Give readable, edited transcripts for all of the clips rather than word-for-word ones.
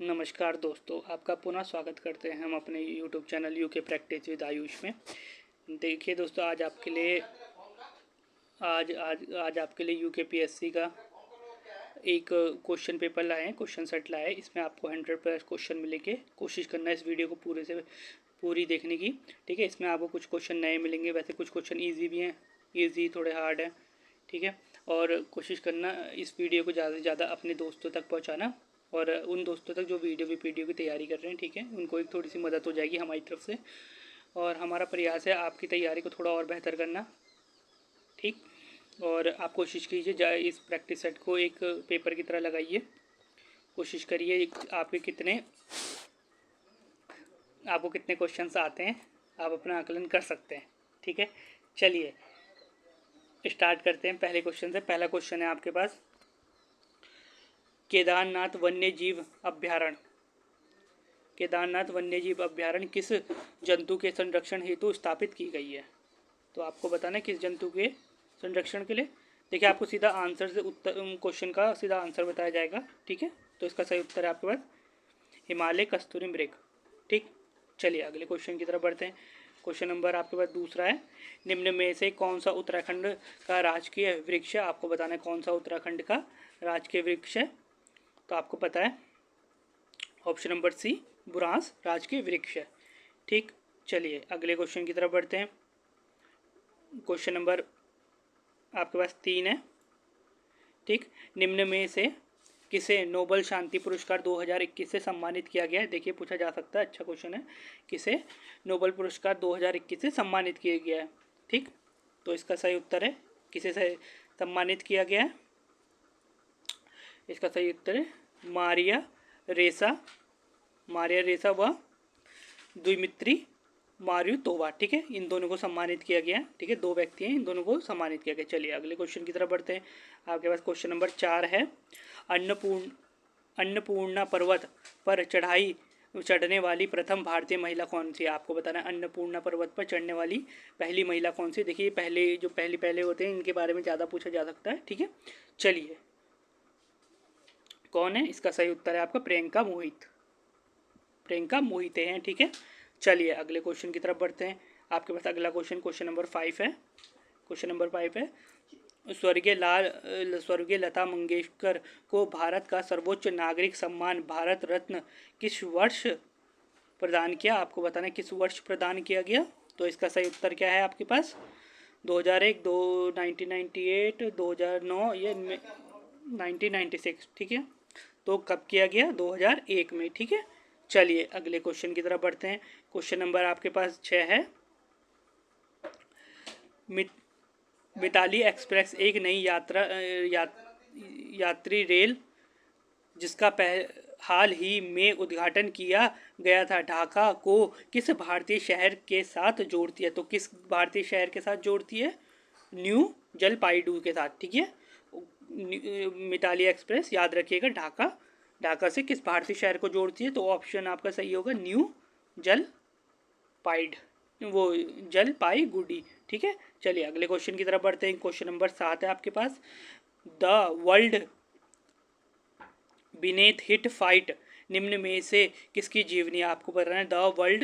नमस्कार दोस्तों, आपका पुनः स्वागत करते हैं हम अपने YouTube channel UK practice with Ayush में। देखिए दोस्तों, आज आपके लिए यूके पीएससी का एक क्वेश्चन पेपर लाए हैं, क्वेश्चन सेट लाए हैं। इसमें आपको 100+ क्वेश्चन मिलेंगे। कोशिश करना है इस वीडियो को पूरी देखने की, ठीक है। इसमें आपको कुछ क्वेश्चन नए मिलेंगे, वैसे कुछ क्वेश्चन ईजी भी हैं, ईजी थोड़े हार्ड हैं, ठीक है। और कोशिश करना इस वीडियो को ज़्यादा से ज़्यादा अपने दोस्तों तक पहुँचाना, और उन दोस्तों तक जो वीडियो की तैयारी कर रहे हैं, ठीक है, उनको एक थोड़ी सी मदद हो जाएगी हमारी तरफ से। और हमारा प्रयास है आपकी तैयारी को थोड़ा और बेहतर करना, ठीक। और आप कोशिश कीजिए, इस प्रैक्टिस सेट को एक पेपर की तरह लगाइए। कोशिश करिए आपको कितने क्वेश्चंस आते हैं, आप अपना आकलन कर सकते हैं, ठीक है। चलिए स्टार्ट करते हैं पहले क्वेश्चन से। पहला क्वेश्चन है आपके पास, केदारनाथ वन्यजीव अभ्यारण्य। केदारनाथ वन्यजीव अभ्यारण्य किस जंतु के संरक्षण हेतु स्थापित की गई है? तो आपको बताना है किस जंतु के संरक्षण के लिए। देखिए, आपको सीधा आंसर से उत्तर क्वेश्चन का सीधा आंसर बताया जाएगा, ठीक है। तो इसका सही उत्तर है आपके पास हिमालय कस्तूरी मृग, ठीक। चलिए अगले क्वेश्चन की तरफ बढ़ते हैं। क्वेश्चन नंबर आपके पास दूसरा है, निम्न में से कौन सा उत्तराखंड का राजकीय वृक्ष है? आपको बताना है कौन सा उत्तराखंड का राजकीय वृक्ष है। तो आपको पता है ऑप्शन नंबर सी, बुरांस राजकीय वृक्ष है, ठीक। चलिए अगले क्वेश्चन की तरफ बढ़ते हैं। क्वेश्चन नंबर आपके पास 3 है, ठीक। निम्न में से किसे नोबल शांति पुरस्कार 2021 से सम्मानित किया गया है? देखिए, पूछा जा सकता है, अच्छा क्वेश्चन है। किसे नोबल पुरस्कार 2021 से सम्मानित किया गया है, ठीक। तो इसका सही उत्तर है किसे से सम्मानित किया गया है? इसका सही उत्तर है मारिया रेसा व द्विमित्री मार्यूतोवा, ठीक है। इन दोनों को सम्मानित किया गया, ठीक है। 2 व्यक्ति हैं, इन दोनों को सम्मानित किया गया। चलिए अगले क्वेश्चन की तरफ बढ़ते हैं। आपके पास क्वेश्चन नंबर 4 है, अन्नपूर्णा पर्वत पर चढ़ने वाली प्रथम भारतीय महिला कौन सी है? आपको बताना है अन्नपूर्णा पर्वत पर चढ़ने वाली पहली महिला कौन सी। देखिए, पहले होते हैं, इनके बारे में ज़्यादा पूछा जा सकता है, ठीक है। चलिए कौन है? इसका सही उत्तर है आपका प्रियंका मोहिते हैं, ठीक है। चलिए अगले क्वेश्चन की तरफ बढ़ते हैं। आपके पास अगला क्वेश्चन नंबर 5 है। क्वेश्चन नंबर 5 है, स्वर्गीय लता मंगेशकर को भारत का सर्वोच्च नागरिक सम्मान भारत रत्न किस वर्ष प्रदान किया? आपको बताना है किस वर्ष प्रदान किया गया। तो इसका सही उत्तर क्या है आपके पास? 2001, 1998, 2009 या 1996, ठीक है। तो कब किया गया? 2001 में, ठीक है। चलिए अगले क्वेश्चन की तरफ बढ़ते हैं। क्वेश्चन नंबर आपके पास 6 है, मिताली एक्सप्रेस एक नई यात्री रेल जिसका हाल ही में उद्घाटन किया गया था, ढाका को किस भारतीय शहर के साथ जोड़ती है? तो किस भारतीय शहर के साथ जोड़ती है? न्यू जलपाईगुड़ी के साथ, ठीक है। मिताली एक्सप्रेस याद रखिएगा, ढाका से किस भारतीय शहर को जोड़ती है? तो ऑप्शन आपका सही होगा न्यू जलपाईगुड़ी, ठीक है। चलिए अगले क्वेश्चन की तरफ बढ़ते हैं। क्वेश्चन नंबर 7 है आपके पास, the world beneath his feet निम्न में से किसकी जीवनी है? आपको बताना है the world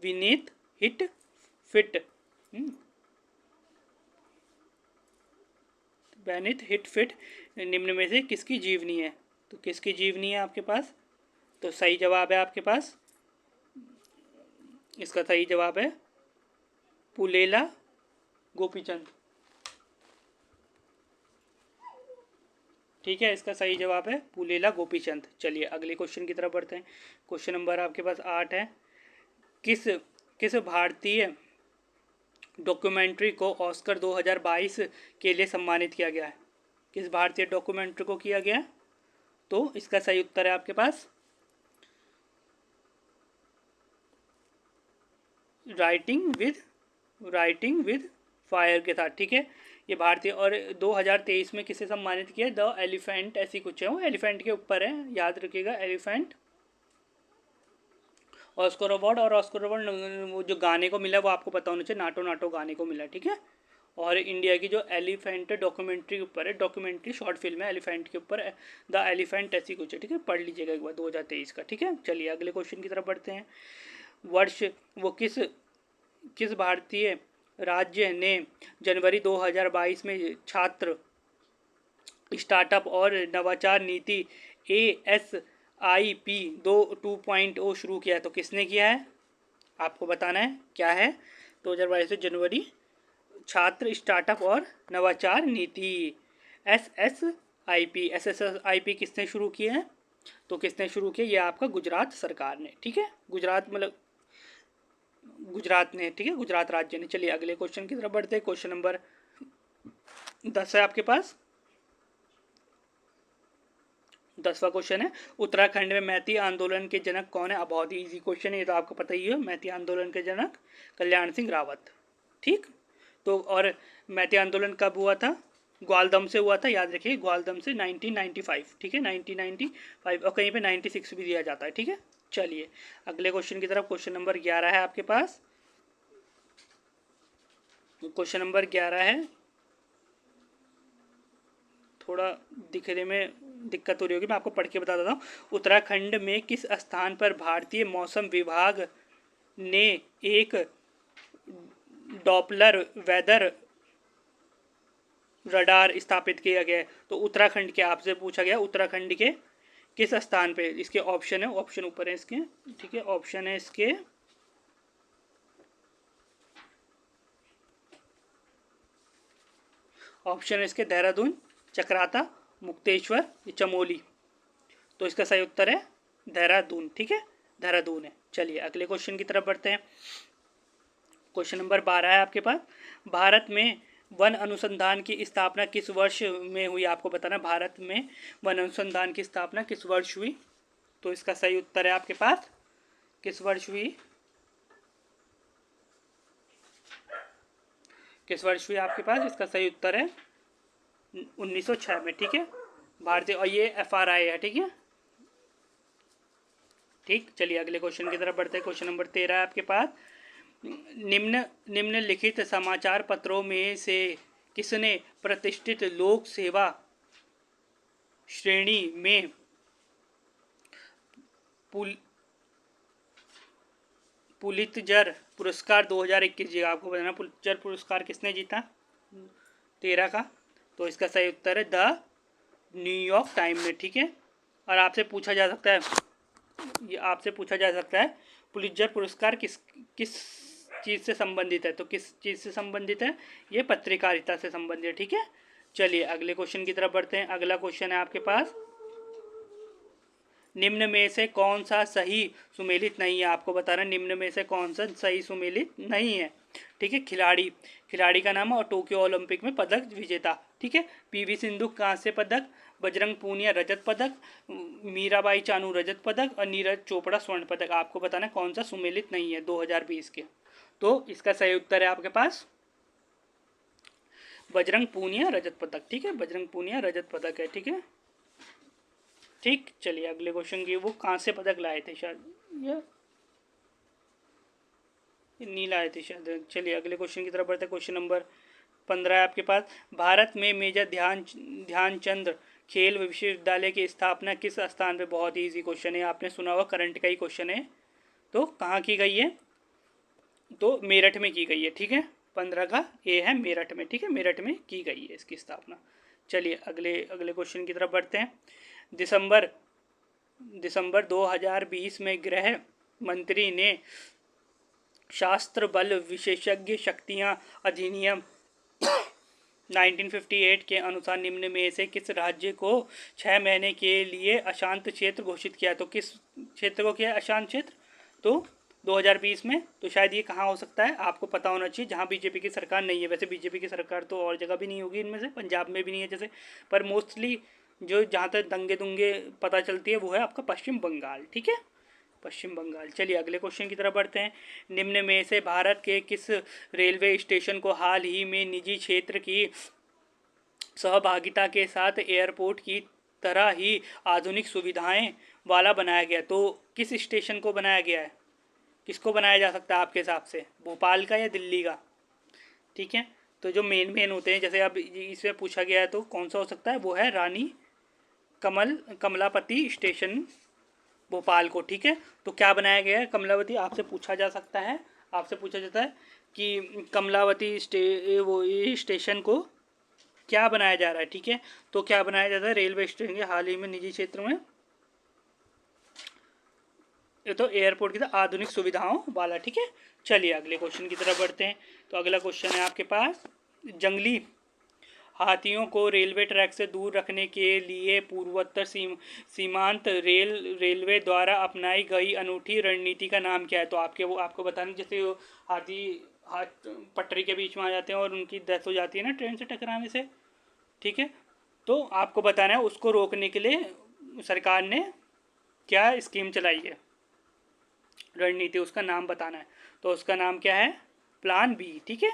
beneath his feet निम्न में से किसकी जीवनी है? तो किसकी जीवनी है आपके पास? तो सही जवाब है आपके पास, इसका सही जवाब है पुलेला गोपीचंद, ठीक है। इसका सही जवाब है पुलेला गोपीचंद। चलिए अगले क्वेश्चन की तरफ बढ़ते हैं। क्वेश्चन नंबर आपके पास 8 है, किस भारतीय डॉक्यूमेंट्री को ऑस्कर 2022 के लिए सम्मानित किया गया है? किस भारतीय डॉक्यूमेंट्री को किया गया? तो इसका सही उत्तर है आपके पास राइटिंग विद फायर के साथ, ठीक है। ये भारतीय, और 2023 में किसे सम्मानित किया? द एलिफेंट, ऐसी कुछ है, वो एलिफेंट के ऊपर है, याद रखिएगा, एलिफेंट ऑस्कर अवार्ड। और ऑस्कर अवार्ड वो जो गाने को मिला वो आपको पता होना चाहिए, नाटो नाटो गाने को मिला, ठीक है। और इंडिया की जो एलिफेंट डॉक्यूमेंट्री के ऊपर है, डॉक्यूमेंट्री शॉर्ट फिल्म है एलिफेंट के ऊपर, द एलिफेंट ऐसी कुछ है, ठीक है, पढ़ लीजिएगा एक बार 2023 का, ठीक है। चलिए अगले क्वेश्चन की तरफ बढ़ते हैं। वर्ष वो किस किस भारतीय राज्य ने जनवरी 2022 में छात्र स्टार्टअप और नवाचार नीति ASIP 2.0 शुरू किया है? तो किसने किया है आपको बताना है क्या है। 2022 से जनवरी छात्र स्टार्टअप और नवाचार नीति SSIP किसने शुरू किया है? तो किसने शुरू किया? ये आपका गुजरात सरकार ने, ठीक है, गुजरात मतलब गुजरात ने, ठीक है, गुजरात राज्य ने। चलिए अगले क्वेश्चन की तरफ बढ़ते हैं। क्वेश्चन नंबर 10 है आपके पास। 10वां क्वेश्चन है, उत्तराखंड में मैती आंदोलन के जनक कौन है? अब बहुत ही इजी क्वेश्चन है, ये तो आपको पता ही है। मैती आंदोलन के जनक कल्याण सिंह रावत, ठीक। तो और मैती आंदोलन कब हुआ था? ग्वालदम से हुआ था, याद रखिए, ग्वालदम से 1995, ठीक है, 1995, और कहीं पे 96 भी दिया जाता है, ठीक है। चलिए अगले क्वेश्चन की तरफ। क्वेश्चन नंबर 11 है आपके पास। क्वेश्चन नंबर 11 है, थोड़ा दिखने में दिक्कत हो रही होगी, मैं आपको पढ़ के बता देता हूँ। उत्तराखंड में किस स्थान पर भारतीय मौसम विभाग ने एक डॉपलर वेदर रडार स्थापित किया गया है? तो उत्तराखंड के आपसे पूछा गया, उत्तराखंड के किस स्थान पे? इसके ऑप्शन है, ऑप्शन ऊपर है इसके, ठीक है, ऑप्शन है इसके देहरादून, चक्राता, मुक्तेश्वर, चमोली। तो इसका सही उत्तर है देहरादून, ठीक है, देहरादून है। चलिए अगले क्वेश्चन की तरफ बढ़ते हैं। क्वेश्चन नंबर 12 है आपके पास। भारत में वन अनुसंधान की स्थापना किस वर्ष में हुई? आपको बताना भारत में वन अनुसंधान की स्थापना किस वर्ष हुई? तो इसका सही उत्तर है आपके पास, किस वर्ष हुई? किस वर्ष हुई आपके पास? इसका सही उत्तर है 1906 में, ठीक है, भारतीय, और ये FRI है, ठीक है, ठीक। चलिए अगले क्वेश्चन की तरफ बढ़ते हैं। क्वेश्चन नंबर 13 है आपके पास। निम्नलिखित समाचार पत्रों में से किसने प्रतिष्ठित लोक सेवा श्रेणी में पुलित्जर पुरस्कार 2021 जीता? आपको बताना पुलित्जर पुरस्कार किसने जीता 13 का? तो इसका सही उत्तर है द न्यूयॉर्क टाइम में, ठीक है। और आपसे पूछा जा सकता है, ये आपसे पूछा जा सकता है पुलित्जर पुरस्कार किस किस चीज़ से संबंधित है? तो किस चीज़ से संबंधित है? ये पत्रकारिता से संबंधित है, ठीक है। चलिए अगले क्वेश्चन की तरफ बढ़ते हैं। अगला क्वेश्चन है आपके पास, निम्न में से कौन सा सही सुमेलित नहीं है? आपको बताना निम्न में से कौन सा सही सुमेलित नहीं है, ठीक है। खिलाड़ी का नाम और टोक्यो ओलंपिक में पदक विजेता, ठीक है। PV सिंधु कांस्य पदक, बजरंग पूनिया रजत पदक, मीराबाई चानू रजत पदक और नीरज चोपड़ा स्वर्ण पदक। आपको बताना कौन सा सुमेलित नहीं है 2020 के। तो इसका सही उत्तर है आपके पास बजरंग पूनिया रजत पदक, ठीक है, बजरंग पूनिया रजत पदक है, ठीक है, ठीक। चलिए अगले क्वेश्चन की, वो कांस्य पदक लाए थे शायद, या नहीं लाए थे शायद। चलिए अगले क्वेश्चन की तरफ बढ़ते हैं। क्वेश्चन नंबर 15 है आपके पास। भारत में मेजर ध्यानचंद खेल विश्वविद्यालय की स्थापना किस स्थान पे? बहुत ही ईजी क्वेश्चन है, आपने सुना हुआ, करंट का ही क्वेश्चन है। तो कहाँ की गई है? तो मेरठ में की गई है, ठीक है, 15 का ए है मेरठ में, ठीक है, मेरठ में की गई है इसकी स्थापना। चलिए अगले क्वेश्चन की तरफ बढ़ते हैं। दिसंबर 2020 में गृह मंत्री ने शास्त्र बल विशेषज्ञ शक्तियां अधिनियम 1958 के अनुसार निम्न में से किस राज्य को 6 महीने के लिए अशांत क्षेत्र घोषित किया? तो किस क्षेत्र को किया अशांत क्षेत्र? तो 2020 में, तो शायद ये कहाँ हो सकता है? आपको पता होना चाहिए, जहाँ बीजेपी की सरकार नहीं है। वैसे बीजेपी की सरकार तो और जगह भी नहीं होगी इनमें से, पंजाब में भी नहीं है जैसे, पर मोस्टली जो जहाँ तक दंगे दुंगे पता चलती है वो है आपका पश्चिम बंगाल, ठीक है, पश्चिम बंगाल। चलिए अगले क्वेश्चन की तरफ बढ़ते हैं। निम्न में से भारत के किस रेलवे स्टेशन को हाल ही में निजी क्षेत्र की सहभागिता के साथ एयरपोर्ट की तरह ही आधुनिक सुविधाएं वाला बनाया गया? तो किस स्टेशन को बनाया गया है? किसको बनाया जा सकता है आपके हिसाब से, भोपाल का या दिल्ली का? ठीक है, तो जो मेन होते हैं, जैसे अब इसमें पूछा गया है तो कौन सा हो सकता है, वो है रानी कमलापति स्टेशन भोपाल को। ठीक है, तो क्या बनाया गया है कमलावती, आपसे पूछा जा सकता है, आपसे पूछा जाता है कि कमलावती वो स्टेशन को क्या बनाया जा रहा है। ठीक है, तो क्या बनाया जाता है, रेलवे स्टेशन के हाल ही में निजी क्षेत्र में, ये तो एयरपोर्ट की आधुनिक सुविधाओं वाला। ठीक है, चलिए अगले क्वेश्चन की तरफ बढ़ते हैं। तो अगला क्वेश्चन है आपके पास, जंगली हाथियों को रेलवे ट्रैक से दूर रखने के लिए पूर्वोत्तर सीमांत रेलवे द्वारा अपनाई गई अनूठी रणनीति का नाम क्या है। तो आपको बताना, जैसे हाथी पटरी के बीच में आ जाते हैं और उनकी डेथ हो जाती है ना ट्रेन से टकराने से। ठीक है, तो आपको बताना है उसको रोकने के लिए सरकार ने क्या स्कीम चलाई है, रणनीति, उसका नाम बताना है। तो उसका नाम क्या है, प्लान बी। ठीक है,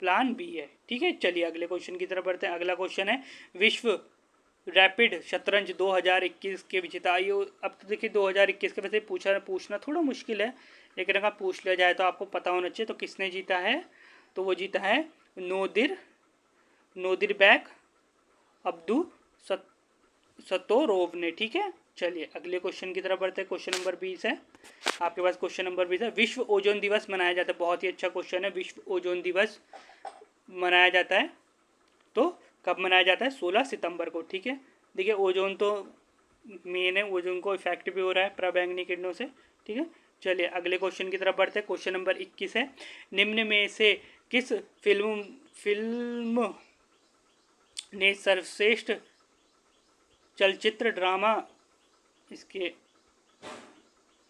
प्लान बी है। ठीक है, चलिए अगले क्वेश्चन की तरफ बढ़ते हैं। अगला क्वेश्चन है, विश्व रैपिड शतरंज 2021 के विजेता। आइए अब तो देखिए 2021 के वैसे पूछना थोड़ा मुश्किल है, लेकिन अगर पूछ लिया जाए तो आपको पता होना चाहिए। तो किसने जीता है, तो वो जीता है नोदिरबैक अब्दू सतोरोव ने। ठीक है, चलिए अगले क्वेश्चन की तरफ बढ़ते हैं। क्वेश्चन नंबर 20 है आपके पास। क्वेश्चन नंबर 20 है, विश्व ओजोन दिवस मनाया जाता है। बहुत ही अच्छा क्वेश्चन है, विश्व ओजोन दिवस मनाया जाता है तो कब मनाया जाता है, 16 सितंबर को। ठीक है, देखिए ओजोन तो मेन है, ओजोन को इफेक्ट भी हो रहा है पराबैंगनी किरणों से। ठीक है, चलिए अगले क्वेश्चन की तरफ बढ़ते हैं। क्वेश्चन नंबर 21 है, निम्न में से किस फिल्म ने सर्वश्रेष्ठ चलचित्र ड्रामा, इसके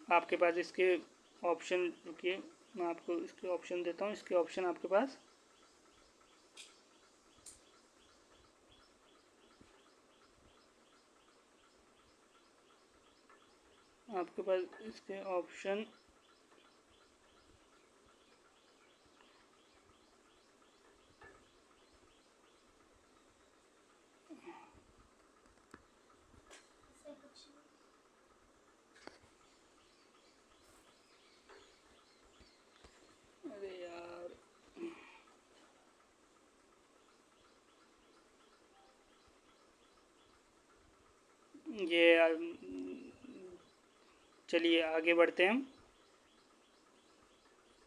आपके पास इसके ऑप्शन, रुकिए मैं आपको इसके ऑप्शन देता हूँ। इसके ऑप्शन आपके पास इसके ऑप्शन ये, चलिए आगे बढ़ते हैं हम।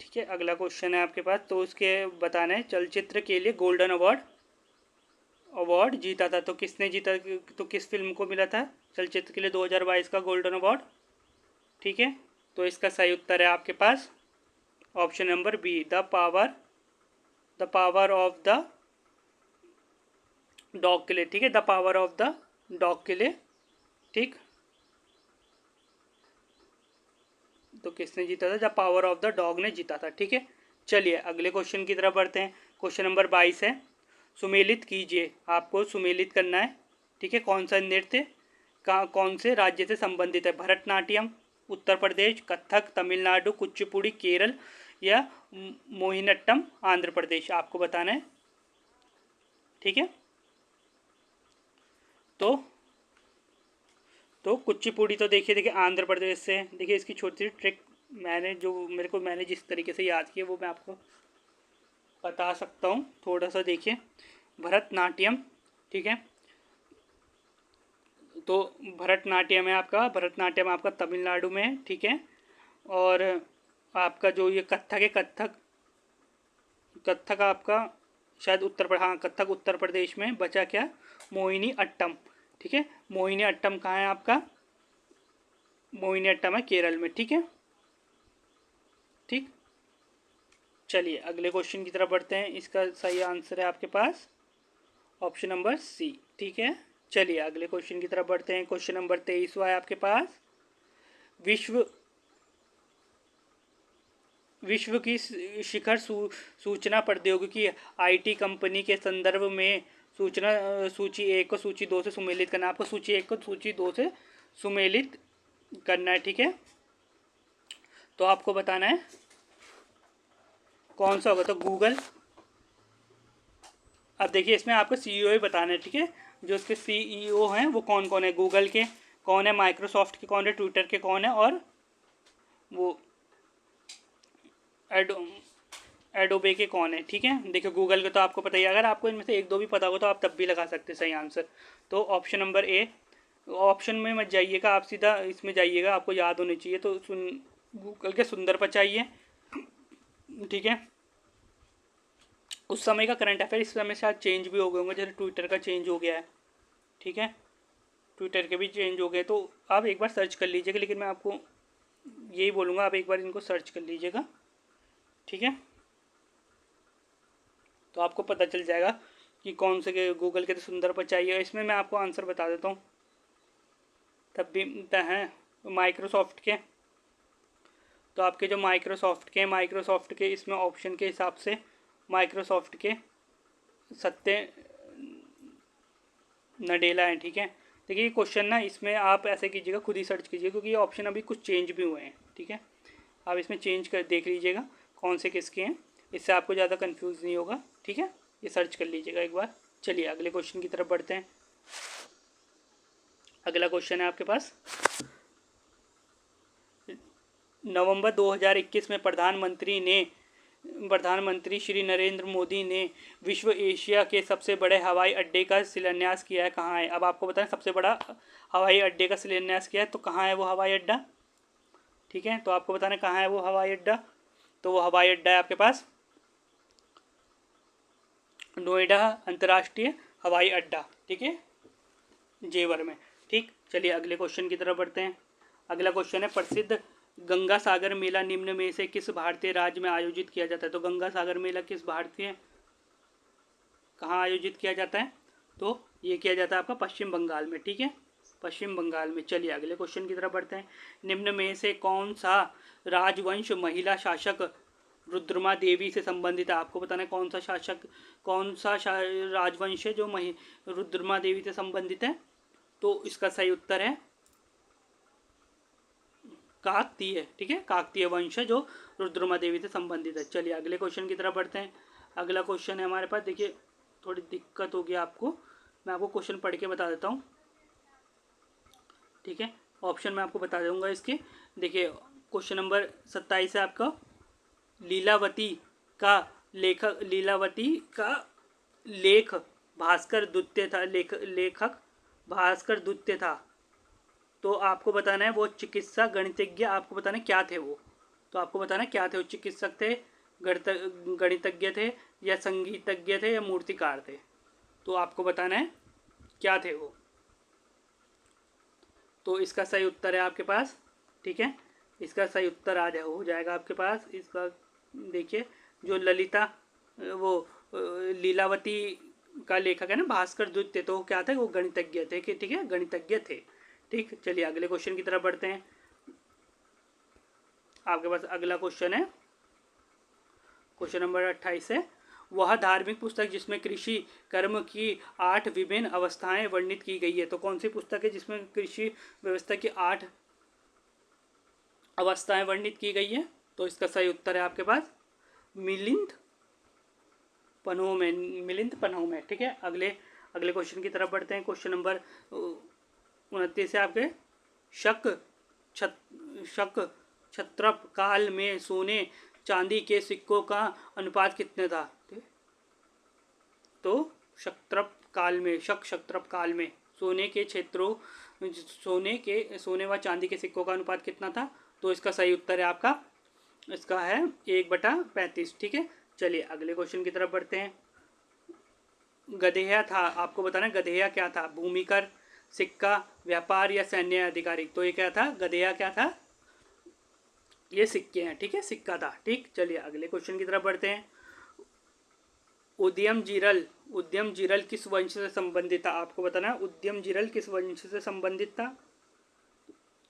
ठीक है, अगला क्वेश्चन है आपके पास, तो उसके बताना है चलचित्र के लिए गोल्डन अवार्ड जीता था। तो किसने जीता, तो किस फिल्म को मिला था चलचित्र के लिए 2022 का गोल्डन अवार्ड। ठीक है, तो इसका सही उत्तर है आपके पास option number B, the power of the dog के लिए। ठीक है, the power of the dog के लिए। ठीक, तो किसने जीता था, the power of the dog ने जीता था। ठीक है, चलिए अगले क्वेश्चन की तरफ बढ़ते हैं। क्वेश्चन नंबर 22 है, सुमेलित कीजिए, आपको सुमेलित करना है। ठीक है, कौन सा नृत्य कौन से राज्य से संबंधित है, भरतनाट्यम उत्तर प्रदेश, कथक तमिलनाडु, कुचिपुड़ी केरल या मोहिनीअट्टम आंध्र प्रदेश, आपको बताना है। ठीक है, तो कुचिपुड़ी तो देखिए आंध्र प्रदेश से। देखिए इसकी छोटी सी ट्रिक मैंने जिस तरीके से याद किया वो मैं आपको बता सकता हूँ। थोड़ा सा देखिए, भरतनाट्यम। ठीक है, तो भरतनाट्यम आपका तमिलनाडु में है। ठीक है, और आपका जो ये कथक है, कथक आपका शायद कथक उत्तर प्रदेश में। बचा क्या, मोहिनी अट्टम। ठीक है, मोहिनी अट्टम कहाँ है आपका, मोहिनी अट्टम है केरल में। ठीक है, ठीक, चलिए अगले क्वेश्चन की तरफ बढ़ते हैं। इसका सही आंसर है आपके पास ऑप्शन नंबर सी। ठीक है, चलिए अगले क्वेश्चन की तरफ बढ़ते हैं। क्वेश्चन नंबर 23 है आपके पास, विश्व की शिखर सूचना प्रौद्योगिकी आईटी कंपनी के संदर्भ में सूचना सूची 1 को सूची 2 से सुमेलित करना। आपको सूची 1 को सूची 2 से सुमेलित करना है। ठीक है, तो आपको बताना है कौन सा होगा, तो गूगल। अब देखिए इसमें आपको सीईओ ही बताना है। ठीक है, जो उसके सीईओ हैं वो कौन कौन है, गूगल के कौन है, माइक्रोसॉफ्ट के कौन है, ट्विटर के कौन है, और वो एडोबे के कौन है, ठीक है। देखिए गूगल के तो आपको पता ही है, अगर आपको इनमें से एक दो भी पता हो तो आप तब भी लगा सकते हैं सही आंसर। तो ऑप्शन नंबर ए, ऑप्शन में मत जाइएगा, आप सीधा इसमें जाइएगा, आपको याद होनी चाहिए। तो गूगल के सुंदर पिचाई है, ठीक है। उस समय का करंट अफेयर इस समय शायद चेंज भी हो गए होंगे, जैसे ट्विटर का चेंज हो गया है, ठीक है, ट्विटर के भी चेंज हो गए। तो आप एक बार सर्च कर लीजिएगा, लेकिन मैं आपको यही बोलूँगा आप एक बार इनको सर्च कर लीजिएगा, ठीक है। तो आपको पता चल जाएगा कि कौन से के गूगल के तो सुंदर पिचाई है। इसमें मैं आपको आंसर बता देता हूँ, तब भी हैं माइक्रोसॉफ्ट के। तो आपके जो माइक्रोसॉफ्ट के इसमें ऑप्शन के हिसाब से माइक्रोसॉफ्ट के सत्य नडेला है, ठीक है। देखिए ये क्वेश्चन ना, इसमें आप ऐसे कीजिएगा, खुद ही सर्च कीजिए, क्योंकि ये ऑप्शन अभी कुछ चेंज भी हुए हैं, ठीक है। आप इसमें चेंज कर देख लीजिएगा कौन से किसके हैं, इससे आपको ज़्यादा कंफ्यूज नहीं होगा, ठीक है। ये सर्च कर लीजिएगा एक बार। चलिए अगले क्वेश्चन की तरफ बढ़ते हैं। अगला क्वेश्चन है आपके पास, नवंबर 2021 में प्रधानमंत्री श्री नरेंद्र मोदी ने विश्व एशिया के सबसे बड़े हवाई अड्डे का शिलान्यास किया है, कहाँ है। अब आपको बताएं सबसे बड़ा हवाई अड्डे का शिलान्यास किया है, तो कहाँ है वो हवाई अड्डा, ठीक है। तो आपको बताना कहाँ है वो हवाई अड्डा। तो वो हवाई अड्डा है आपके पास नोएडा अंतर्राष्ट्रीय हवाई अड्डा, ठीक है, जेवर में, ठीक। चलिए अगले क्वेश्चन की तरफ बढ़ते हैं। अगला क्वेश्चन है, प्रसिद्ध गंगा सागर मेला निम्न में से किस भारतीय राज्य में आयोजित किया जाता है। तो गंगा सागर मेला किस भारतीय कहाँ आयोजित किया जाता है, तो ये किया जाता है आपका पश्चिम बंगाल में, ठीक है, पश्चिम बंगाल में। चलिए अगले क्वेश्चन की तरफ बढ़ते हैं। निम्न में से कौन सा राजवंश महिला शासक रुद्रमा देवी से संबंधित है। आपको बताना है कौन सा राजवंश है जो रुद्रमा देवी से संबंधित है। तो इसका सही उत्तर है काकतीय, ठीक है, काकतीय वंश है जो रुद्रमा देवी से संबंधित है। चलिए अगले क्वेश्चन की तरफ बढ़ते हैं। अगला क्वेश्चन है हमारे पास, देखिए थोड़ी दिक्कत होगी आपको, मैं आपको क्वेश्चन पढ़ के बता देता हूँ, ठीक है। ऑप्शन मैं आपको बता दूंगा इसके। देखिए क्वेश्चन नंबर 27 है आपका, लीलावती का लेख भास्कर द्वितीय था, लेखक भास्कर द्वितीय था। तो आपको बताना है वो चिकित्सा गणितज्ञ, आपको बताना है क्या थे वो। तो आपको बताना है क्या थे वो, चिकित्सक थे, गणितज्ञ थे, या संगीतज्ञ थे, या मूर्तिकार थे। तो आपको बताना है क्या थे वो। तो इसका सही उत्तर है आपके पास, ठीक है, इसका सही उत्तर हो जाएगा आपके पास इसका। देखिए जो लीलावती का लेखक है ना भास्कर द्वितीय, तो क्या थे वो गणितज्ञ थे, कि ठीक है गणितज्ञ थे, ठीक। चलिए अगले क्वेश्चन की तरफ बढ़ते हैं। आपके पास अगला क्वेश्चन है, क्वेश्चन नंबर 28 है, वह धार्मिक पुस्तक जिसमें कृषि कर्म की 8 विभिन्न अवस्थाएं वर्णित की गई है। तो कौन सी पुस्तक है जिसमें कृषि व्यवस्था की 8 अवस्थाएं वर्णित की गई है। तो इसका सही उत्तर है आपके पास मिलिंद पन्हों में, ठीक है। अगले क्वेश्चन की तरफ बढ़ते हैं। क्वेश्चन नंबर 29 है आपके, शक क्षत्रप काल में सोने चांदी के सिक्कों का अनुपात कितने था। तो शक क्षत्रप काल में सोने व चांदी के सिक्कों का अनुपात कितना था। तो इसका सही उत्तर है आपका, इसका है 1/35, ठीक है। चलिए अगले क्वेश्चन की तरफ बढ़ते हैं। गधेया था, आपको बताना गधेया क्या था, भूमिकर, सिक्का, व्यापार, या सैन्य अधिकारी। तो ये क्या था, गधेया क्या था, ये सिक्के हैं, ठीक है, सिक्का था, ठीक। चलिए अगले क्वेश्चन की तरफ बढ़ते हैं। उद्यम जिरल किस वंश से संबंधित था। आपको बताना है उद्यम जिरल किस वंश से संबंधित था।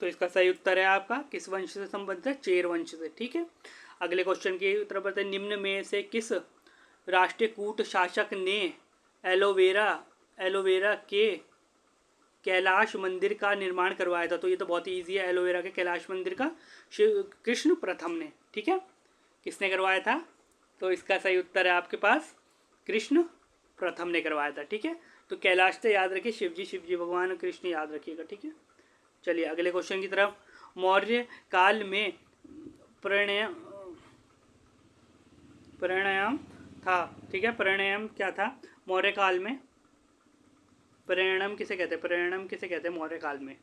तो इसका सही उत्तर है आपका किस वंश से संबंधित है, चेर वंश से, ठीक है। अगले क्वेश्चन की तरफ बढ़ते हैं। निम्न में से किस राष्ट्रकूट शासक ने एलोवेरा के कैलाश मंदिर का निर्माण करवाया था। तो ये तो बहुत ही ईजी है, एलोवेरा के कैलाश मंदिर का कृष्ण प्रथम ने, ठीक है, किसने करवाया था। तो इसका सही उत्तर है आपके पास कृष्ण प्रथम ने करवाया था, ठीक है। तो कैलाश से याद रखिए शिवजी भगवान कृष्ण याद रखिएगा, ठीक है। चलिए अगले क्वेश्चन की तरफ। मौर्य काल में प्राणायाम था। ठीक है, प्राणायाम क्या था मौर्य काल में? प्राणायाम किसे कहते हैं? प्राणायाम किसे कहते हैं मौर्य काल में?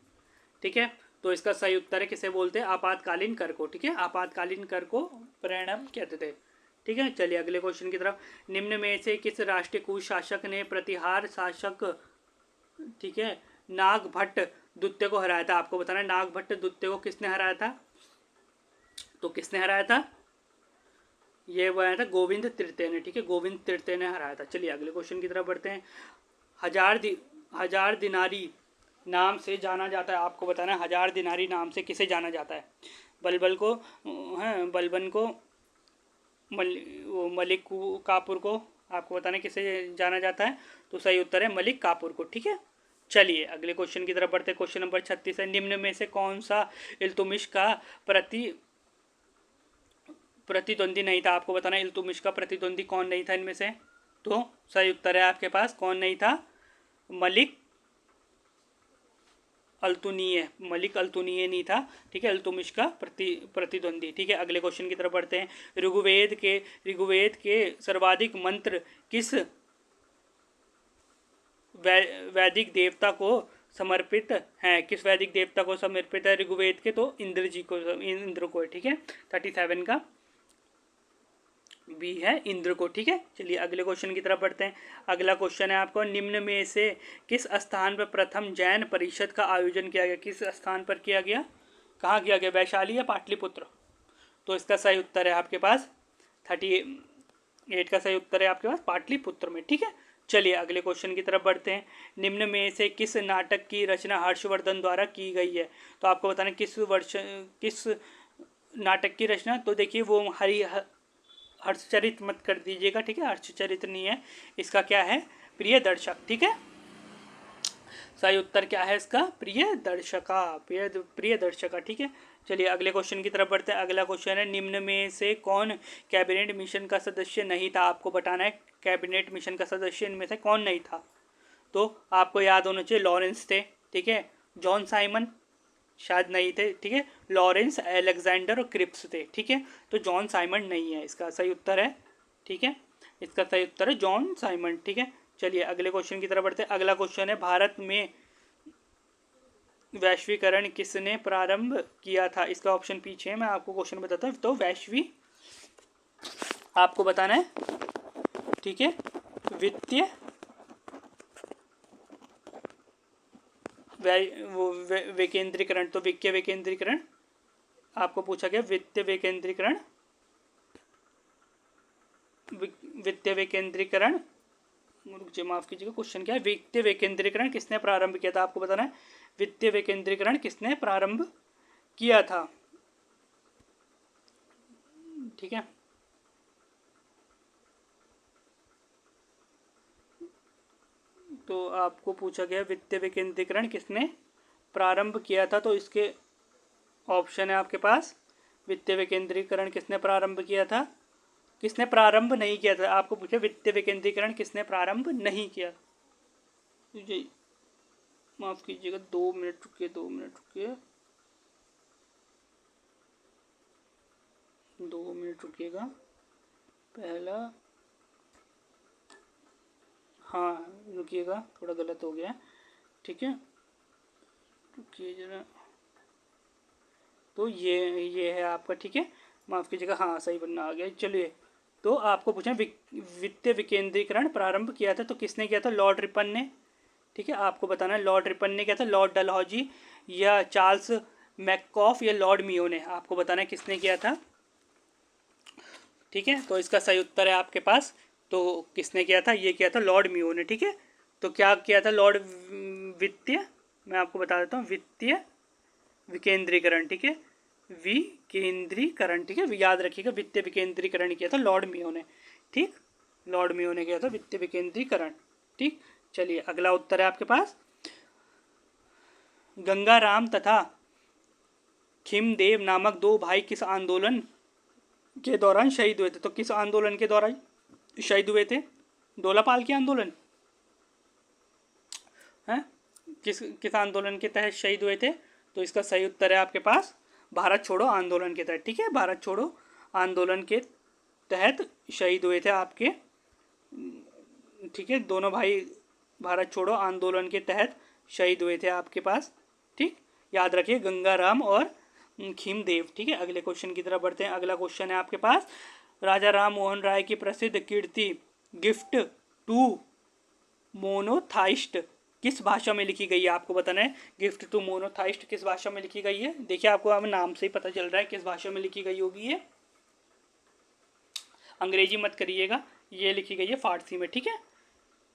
ठीक है, तो इसका सही उत्तर है किसे बोलते हैं? आपातकालीन कर को। ठीक है, आपातकालीन कर को प्राणायाम कहते थे। ठीक है, चलिए अगले क्वेश्चन की तरफ। निम्न में से किस राष्ट्रीय कुशासक ने प्रतिहार शासक, ठीक है, नागभट्ट द्वितीय को हराया था? आपको बताना है नागभट्ट द्वितीय को किसने हराया था? तो किसने हराया था? ये वो आया था गोविंद तृतीय ने। ठीक है, गोविंद तृतीय ने हराया था। चलिए अगले क्वेश्चन की तरफ बढ़ते हैं। हजार दिनारी नाम से जाना जाता है, आपको बताना है हजार दिनारी नाम से किसे जाना जाता है? बलबल को, हैं बलबन को, मलिक काफूर को, आपको बताना है किसे जाना जाता है? तो सही उत्तर है मलिक काफूर को। ठीक है, चलिए अगले क्वेश्चन की तरफ बढ़ते हैं। क्वेश्चन नंबर 36 है, निम्न में से कौन सा इल्तुमिश का प्रतिद्वंदी नहीं था? आपको बताना है इल्तुमिश का प्रतिद्वंदी कौन नहीं था इनमें से? तो सही उत्तर है आपके पास कौन नहीं था? मलिक अल्तुनिय। मलिक अल्तुनिय नहीं था। ठीक है, इल्तुमिश का प्रतिद्वंदी। ठीक है, अगले क्वेश्चन की तरफ बढ़ते हैं। ऋग्वेद के सर्वाधिक मंत्र किस वैदिक देवता को समर्पित हैं? किस वैदिक देवता को समर्पित है ऋग्वेद के? तो इंद्र को। ठीक है, 37 का बी है इंद्र को। ठीक है, चलिए अगले क्वेश्चन की तरफ बढ़ते हैं। अगला क्वेश्चन है आपको, निम्न में से किस स्थान पर प्रथम जैन परिषद का आयोजन किया गया? किस स्थान पर किया गया? कहाँ किया गया? वैशाली या पाटलिपुत्र? तो इसका सही उत्तर है आपके पास 38 का सही उत्तर है आपके पास पाटलिपुत्र में। ठीक है, चलिए अगले क्वेश्चन की तरफ बढ़ते हैं। निम्न में से किस नाटक की रचना हर्षवर्धन द्वारा की गई है? तो आपको बताना किस नाटक की रचना? तो देखिए वो हर्षचरित मत कर दीजिएगा। ठीक है, हर्षचरित नहीं है, इसका क्या है? प्रिय दर्शक। ठीक है, सही उत्तर क्या है इसका? प्रिय दर्शका, प्रिय दर्शका। ठीक है, चलिए अगले क्वेश्चन की तरफ बढ़ते हैं। अगला क्वेश्चन है, निम्न में से कौन कैबिनेट मिशन का सदस्य नहीं था? आपको बताना है कैबिनेट मिशन का सदस्य इनमें से कौन नहीं था? तो आपको याद होना चाहिए लॉरेंस थे। ठीक है, जॉन साइमन शायद नहीं थे। ठीक है, लॉरेंस, अलेक्जेंडर और क्रिप्स थे। ठीक है, तो जॉन साइमन नहीं है, इसका सही उत्तर है। ठीक है, इसका सही उत्तर है जॉन साइमन। ठीक है, चलिए अगले क्वेश्चन की तरफ बढ़ते हैं। अगला क्वेश्चन है, भारत में वैश्वीकरण किसने प्रारंभ किया था? इसका ऑप्शन पीछे है, मैं आपको क्वेश्चन बताता हूँ। तो आपको बताना है। ठीक है, वित्तीय विकेंद्रीकरण। तो वित्तीय विकेंद्रीकरण आपको पूछा गया, वित्तीय विकेंद्रीकरण, वित्तीय विकेंद्रीकरण, मुझे माफ कीजिएगा क्वेश्चन क्या है? वित्तीय विकेंद्रीकरण किसने प्रारंभ किया था? आपको बताना है वित्तीय विकेंद्रीकरण किसने प्रारंभ किया था। ठीक है, तो आपको पूछा गया वित्तीय विकेंद्रीकरण किसने प्रारंभ किया था? तो इसके ऑप्शन है आपके पास, वित्तीय विकेंद्रीकरण किसने प्रारंभ किया था, किसने प्रारंभ नहीं किया था। आपको पूछे वित्तीय विकेंद्रीकरण किसने प्रारंभ नहीं किया। जी माफ कीजिएगा, 2 मिनट रुकिए, 2 मिनट रुकिए, 2 मिनट रुकिएगा। पहला, हाँ रुकिएगा, थोड़ा गलत हो गया। ठीक है, रुकिए जरा। तो ये है आपका। ठीक है, माफ़ कीजिएगा, हाँ सही बनना आ गया। चलिए, तो आपको पूछा वित्तीय विकेंद्रीकरण प्रारंभ किया था, तो किसने किया था? लॉर्ड रिपन ने। ठीक है, आपको बताना है लॉर्ड रिपन ने किया था, लॉर्ड डलहौजी या चार्ल्स मैककॉफ या लॉर्ड मियो ने? आपको बताना है किसने किया था। ठीक है, तो इसका सही उत्तर है आपके पास, तो किसने किया था? ये किया था लॉर्ड मियो ने। ठीक है, तो क्या किया था? लॉर्ड वित्तीय, मैं आपको बता देता हूँ, वित्तीय विकेंद्रीकरण। ठीक है, विकेंद्रीकरण। ठीक है, याद रखिएगा, वित्तीय विकेंद्रीकरण किया था लॉर्ड मियो ने। ठीक, लॉर्ड मियो ने किया था वित्तीय विकेंद्रीकरण। ठीक, चलिए अगला उत्तर है आपके पास, गंगाराम तथा खिमदेव नामक 2 भाई किस आंदोलन के दौरान शहीद हुए थे? तो किस आंदोलन के दौरान शहीद हुए थे? दोलापाल के आंदोलन है, किस आंदोलन के तहत शहीद हुए थे? तो इसका सही उत्तर है आपके पास भारत छोड़ो आंदोलन के तहत। ठीक है, भारत छोड़ो आंदोलन के तहत शहीद हुए थे आपके, ठीक है, दोनों भाई भारत छोड़ो आंदोलन के तहत शहीद हुए थे आपके पास, ठीक, याद रखिए गंगाराम और खीमदेव, ठीक है। अगले क्वेश्चन की तरफ बढ़ते हैं। अगला क्वेश्चन है आपके पास, राजा राम मोहन राय की प्रसिद्ध कीर्ति गिफ्ट टू मोनोथाइस्ट किस भाषा में लिखी गई है, आपको बताना है। गिफ्ट टू मोनोथाइस्ट किस भाषा में लिखी गई है, देखिए आपको अब नाम से ही पता चल रहा है किस भाषा में लिखी गई होगी ये, अंग्रेजी मत करिएगा, ये लिखी गई है फारसी में, ठीक है,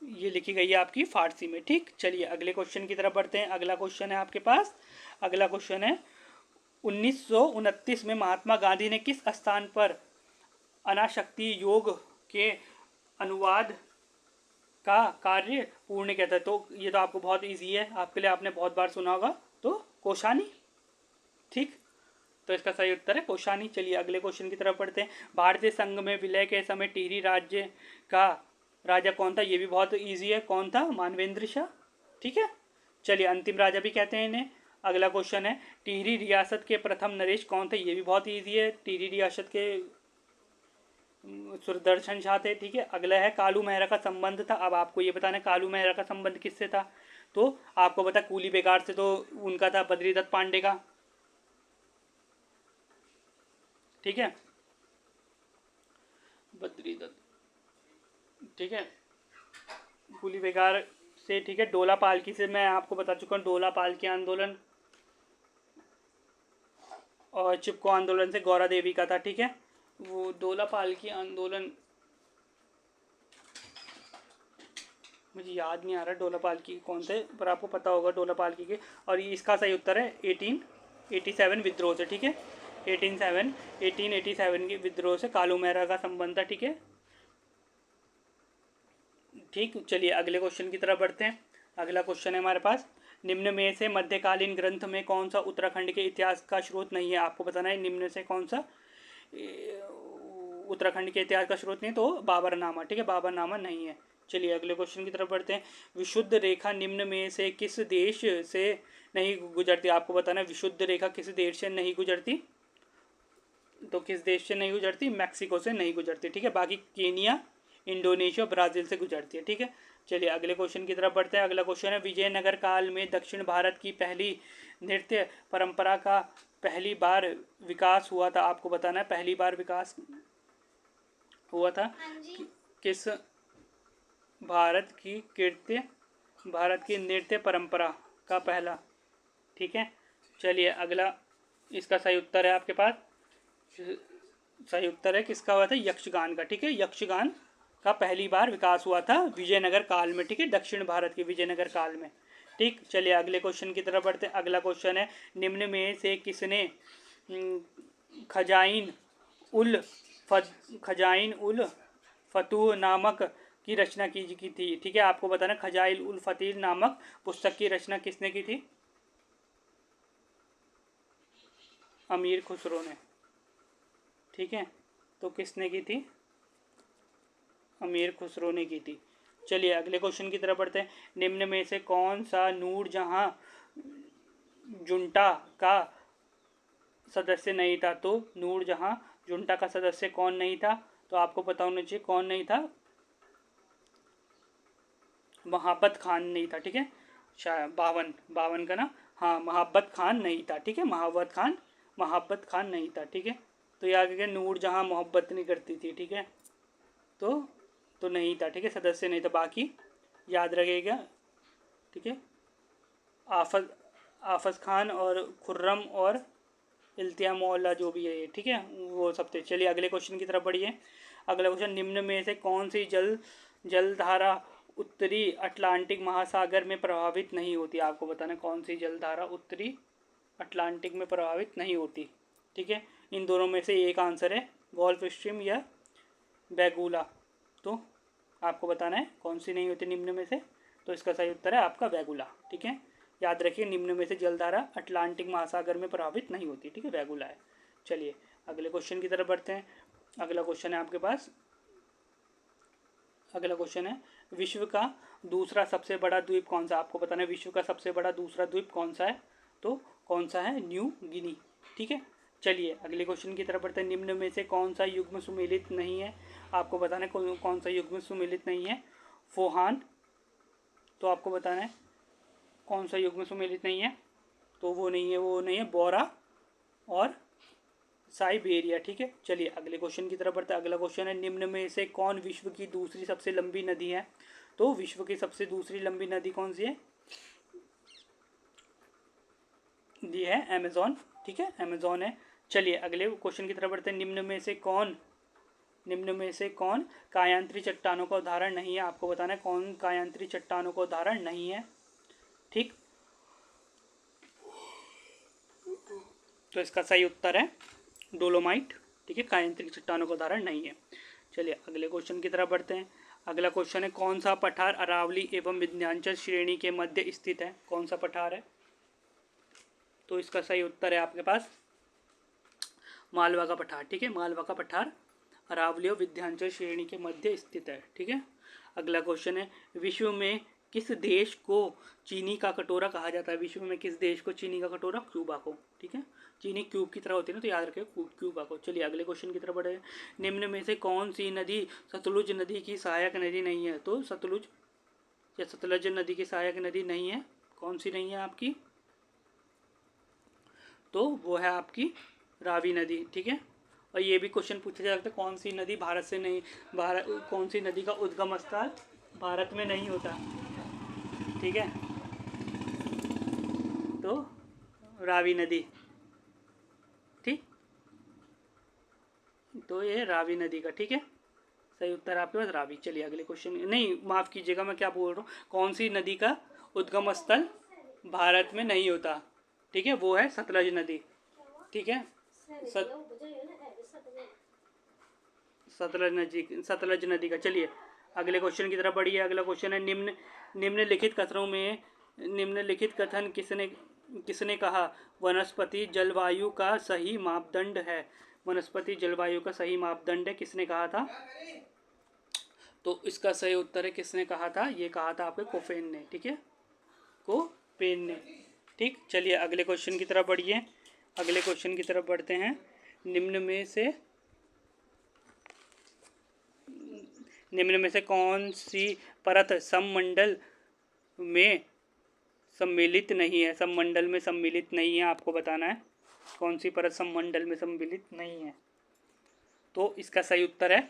ये लिखी गई है आपकी फारसी में, ठीक। चलिए अगले क्वेश्चन की तरफ बढ़ते हैं। अगला क्वेश्चन है आपके पास, अगला क्वेश्चन है 1929 में महात्मा गांधी ने किस स्थान पर अनाशक्ति योग के अनुवाद का कार्य पूर्ण किया था। तो ये तो आपको बहुत इजी है, आपके लिए, आपने बहुत बार सुना होगा, तो कोशानी, ठीक, तो इसका सही उत्तर है कोशानी। चलिए अगले क्वेश्चन की तरफ पढ़ते हैं। भारतीय संघ में विलय के समय टिहरी राज्य का राजा कौन था, ये भी बहुत इजी है, कौन था, मानवेंद्र शाह, ठीक है। चलिए अंतिम राजा भी कहते हैं इन्हें। अगला क्वेश्चन है टिहरी रियासत के प्रथम नरेश कौन थे, ये भी बहुत इजी है, टिहरी रियासत के सुदर्शन शाह थे, ठीक है। अगला है कालू मेहरा का संबंध था, अब आपको ये बताना है कालू मेहरा का संबंध किससे था, तो आपको पता कूली बेगार से तो उनका था बद्रीदत्त पांडे का, ठीक है, बद्रीदत्त, ठीक है, कूली बेगार से, ठीक है। डोला पालकी से मैं आपको बता चुका हूँ, डोला पालकी आंदोलन, और चिपको आंदोलन से गौरा देवी का था, ठीक है। वो डोला पालकी आंदोलन मुझे याद नहीं आ रहा डोला पालकी कौन थे, पर आपको पता होगा डोला पालकी के, और इसका सही उत्तर है 1887 विद्रोह से, ठीक है, 1887 के विद्रोह से कालू मेहरा का संबंध था, ठीक है, ठीक। चलिए अगले क्वेश्चन की तरफ बढ़ते हैं। अगला क्वेश्चन है हमारे पास, निम्न में से मध्यकालीन ग्रंथ में कौन सा उत्तराखंड के इतिहास का स्रोत नहीं है, आपको बताना है निम्न से कौन सा उत्तराखंड के इतिहास का स्रोत नहीं, तो बाबरनामा, ठीक है, बाबरनामा नहीं है। चलिए अगले क्वेश्चन की तरफ बढ़ते हैं। विशुद्ध रेखा निम्न में से किस देश से नहीं गुजरती, आपको बताना है विशुद्ध रेखा किस देश से नहीं गुजरती, तो किस देश से नहीं गुजरती, मैक्सिको से नहीं गुजरती, ठीक है, बाकी केनिया, इंडोनेशिया, ब्राज़ील से गुजरती है, ठीक है। चलिए अगले क्वेश्चन की तरफ बढ़ते हैं। अगला क्वेश्चन है विजयनगर काल में दक्षिण भारत की पहली नृत्य परंपरा का पहली बार विकास हुआ था, आपको बताना है पहली बार विकास हुआ था किस भारत की नृत्य परंपरा का पहला, ठीक है। चलिए अगला, इसका सही उत्तर है आपके पास, सही उत्तर है किसका हुआ था, यक्षगान का, ठीक है, यक्षगान का पहली बार विकास हुआ था विजयनगर काल में, ठीक है, दक्षिण भारत के विजयनगर काल में, ठीक। चलिए अगले क्वेश्चन की तरफ बढ़ते हैं। अगला क्वेश्चन है निम्न में से किसने खजाइन उल फतूह नामक की रचना की थी, ठीक है, आपको बताना खजाइल उल फतीह नामक पुस्तक की रचना किसने की थी, अमीर खुसरो ने, ठीक है, तो किसने की थी, अमीर खुसरो ने की थी। चलिए अगले क्वेश्चन की तरफ बढ़ते हैं। निम्न में से कौन सा नूरजहां जुंटा का सदस्य नहीं था, तो नूरजहां जुंटा का सदस्य कौन नहीं था, तो आपको पता होना चाहिए कौन नहीं था, महाबत खान नहीं था, ठीक है, शायद बावन का ना, हाँ महाबत खान नहीं था, ठीक है, महाबत खान नहीं था, ठीक है। तो ये आगे नूरजहां मोहब्बत नहीं करती थी, ठीक है, तो नहीं था, ठीक है, सदस्य नहीं था, बाकी याद रखिएगा, ठीक है, आफज खान और खुर्रम और इल्तिया मौला जो भी है ये, ठीक है, वो सब थे। चलिए अगले क्वेश्चन की तरफ बढ़िए। अगला क्वेश्चन, निम्न में से कौन सी जलधारा उत्तरी अटलांटिक महासागर में प्रभावित नहीं होती, आपको बताना कौन सी जलधारा उत्तरी अटलांटिक में प्रभावित नहीं होती, ठीक है, इन दोनों में से एक आंसर है गल्फ स्ट्रीम या वेगुला, तो आपको बताना है कौन सी नहीं होती निम्न में से, तो इसका सही उत्तर है आपका वेगुला, ठीक है, याद रखिए निम्न में से जलधारा अटलांटिक महासागर में प्रभावित नहीं होती, ठीक है, वेगुला है। चलिए अगले क्वेश्चन की तरफ बढ़ते हैं। अगला क्वेश्चन है आपके पास, अगला क्वेश्चन है विश्व का दूसरा सबसे बड़ा द्वीप कौन सा, आपको बताना है विश्व का सबसे बड़ा दूसरा द्वीप कौन सा है, तो कौन सा है, न्यू गिनी, ठीक है, चलिए अगले क्वेश्चन की तरफ बढ़ते हैं। निम्न में से कौन सा युग्म सुमेलित नहीं है, आपको बताना है कौन सा युग्म सुमेलित नहीं है। फोहान, तो आपको बताना है कौन सा युग्म सुमेलित नहीं है, तो वो नहीं है बोरा और साइबेरिया। ठीक है, चलिए अगले क्वेश्चन की तरफ बढ़ते हैं। अगला क्वेश्चन है, निम्न में से कौन विश्व की दूसरी सबसे लंबी नदी है। तो विश्व की सबसे दूसरी लंबी नदी कौन सी है, ये है अमेजोन। ठीक है, अमेजोन है। चलिए अगले क्वेश्चन की तरफ बढ़ते हैं। निम्न में से कौन कायांत्री चट्टानों का उदाहरण नहीं है, आपको बताना है कौन कायांत्री चट्टानों का उदाहरण नहीं है। ठीक, तो इसका सही उत्तर है डोलोमाइट। ठीक है, कायांत्री चट्टानों का उदाहरण नहीं है। चलिए अगले क्वेश्चन की तरफ बढ़ते हैं। अगला क्वेश्चन है, कौन सा पठार अरावली एवं विंध्याचल श्रेणी के मध्य स्थित है। कौन सा पठार है, तो इसका सही उत्तर है आपके पास मालवा का पठार। ठीक है, मालवा का पठार अरावली और विंध्याचल श्रेणी के मध्य स्थित है। ठीक है, अगला क्वेश्चन है, विश्व में किस देश को चीनी का कटोरा कहा जाता है। विश्व में किस देश को चीनी का कटोरा, क्यूबा को। ठीक है, चीनी क्यूब की तरह होती है ना, तो याद रखें क्यूबा को। चलिए अगले क्वेश्चन की तरफ बढ़े। निम्न में से कौन सी नदी सतलुज नदी की सहायक नदी नहीं है। तो सतलुज या सतलज नदी की सहायक नदी नहीं है, कौन सी नहीं है आपकी, तो वो है आपकी रावी नदी। ठीक है, और ये भी क्वेश्चन पूछा जा सकता है, कौन सी नदी भारत से नहीं, कौन सी नदी का उद्गम स्थल भारत में नहीं होता। ठीक है, तो रावी नदी। ठीक, तो ये रावी नदी का, ठीक है, सही उत्तर आपके पास रावी। चलिए अगले क्वेश्चन, नहीं माफ़ कीजिएगा, मैं क्या बोल रहा हूँ, कौन सी नदी का उद्गम स्थल भारत में नहीं होता। ठीक है, वो है सतलज नदी। ठीक है, सतलज नदी का। चलिए अगले क्वेश्चन की तरफ बढ़िए। अगला क्वेश्चन है, निम्नलिखित कथन किसने कहा वनस्पति जलवायु का सही मापदंड है। वनस्पति जलवायु का सही मापदंड है, किसने कहा था, तो इसका सही उत्तर है किसने कहा था, ये कहा था आपके कोफेन ने। ठीक है, कोफेन ने। ठीक, चलिए अगले क्वेश्चन की तरफ बढ़िए। अगले क्वेश्चन की तरफ बढ़ते हैं। निम्न में से कौन सी परत सममंडल में सम्मिलित नहीं है। सममंडल में सम्मिलित नहीं है, आपको बताना है कौन सी परत सममंडल में सम्मिलित नहीं है, तो इसका सही उत्तर है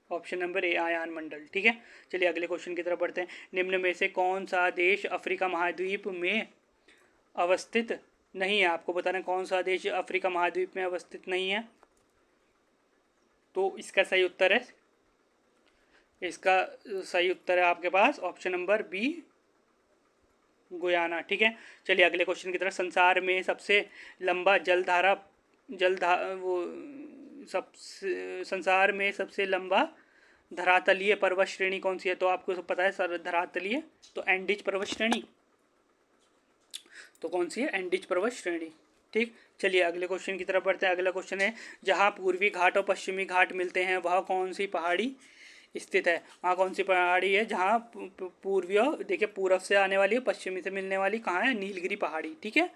ऑप्शन नंबर ए, आयान मंडल। ठीक है, चलिए अगले क्वेश्चन की तरफ बढ़ते हैं। निम्न में से कौन सा देश अफ्रीका महाद्वीप में अवस्थित नहीं है, आपको बताना है कौन सा देश अफ्रीका महाद्वीप में अवस्थित नहीं है, तो इसका सही उत्तर है आपके पास ऑप्शन नंबर बी, गुयाना। ठीक है, चलिए अगले क्वेश्चन की तरफ। संसार में सबसे लंबा संसार में सबसे लंबा धरातलीय पर्वत श्रेणी कौन सी है, तो आपको सब पता है सर, धरातलीय तो एंडीज पर्वत श्रेणी, तो कौन सी है, एंडीज पर्वत श्रेणी। ठीक, चलिए अगले क्वेश्चन की तरफ बढ़ते हैं। अगला क्वेश्चन है, जहाँ पूर्वी घाट और पश्चिमी घाट मिलते हैं वह कौन सी पहाड़ी स्थित है। वहाँ कौन सी पहाड़ी है जहाँ पूर्वी, देखिए पूरब से आने वाली है, पश्चिमी से मिलने वाली कहाँ है, नीलगिरी पहाड़ी। ठीक है,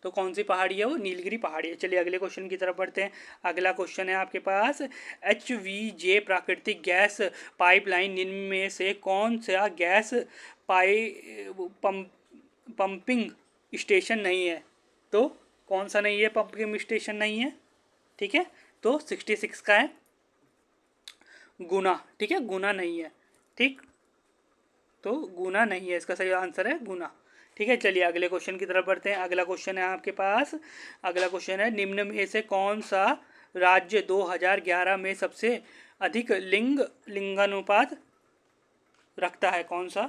तो कौन सी पहाड़ी है, वो नीलगिरी पहाड़ी है। चलिए अगले क्वेश्चन की तरफ बढ़ते हैं। अगला क्वेश्चन है आपके पास, HVJ प्राकृतिक गैस पाइपलाइन निम्न में से कौन सा गैस पंपिंग स्टेशन नहीं है, तो कौन सा नहीं है, पंपिंग स्टेशन नहीं है। ठीक है, तो 66 का है गुना। ठीक है, गुना नहीं है। ठीक, तो गुना नहीं है, इसका सही आंसर है गुना। ठीक है, चलिए अगले क्वेश्चन की तरफ बढ़ते हैं। अगला क्वेश्चन है आपके पास, अगला क्वेश्चन है, निम्न में से कौन सा राज्य 2011 में सबसे अधिक लिंगानुपात रखता है। कौन सा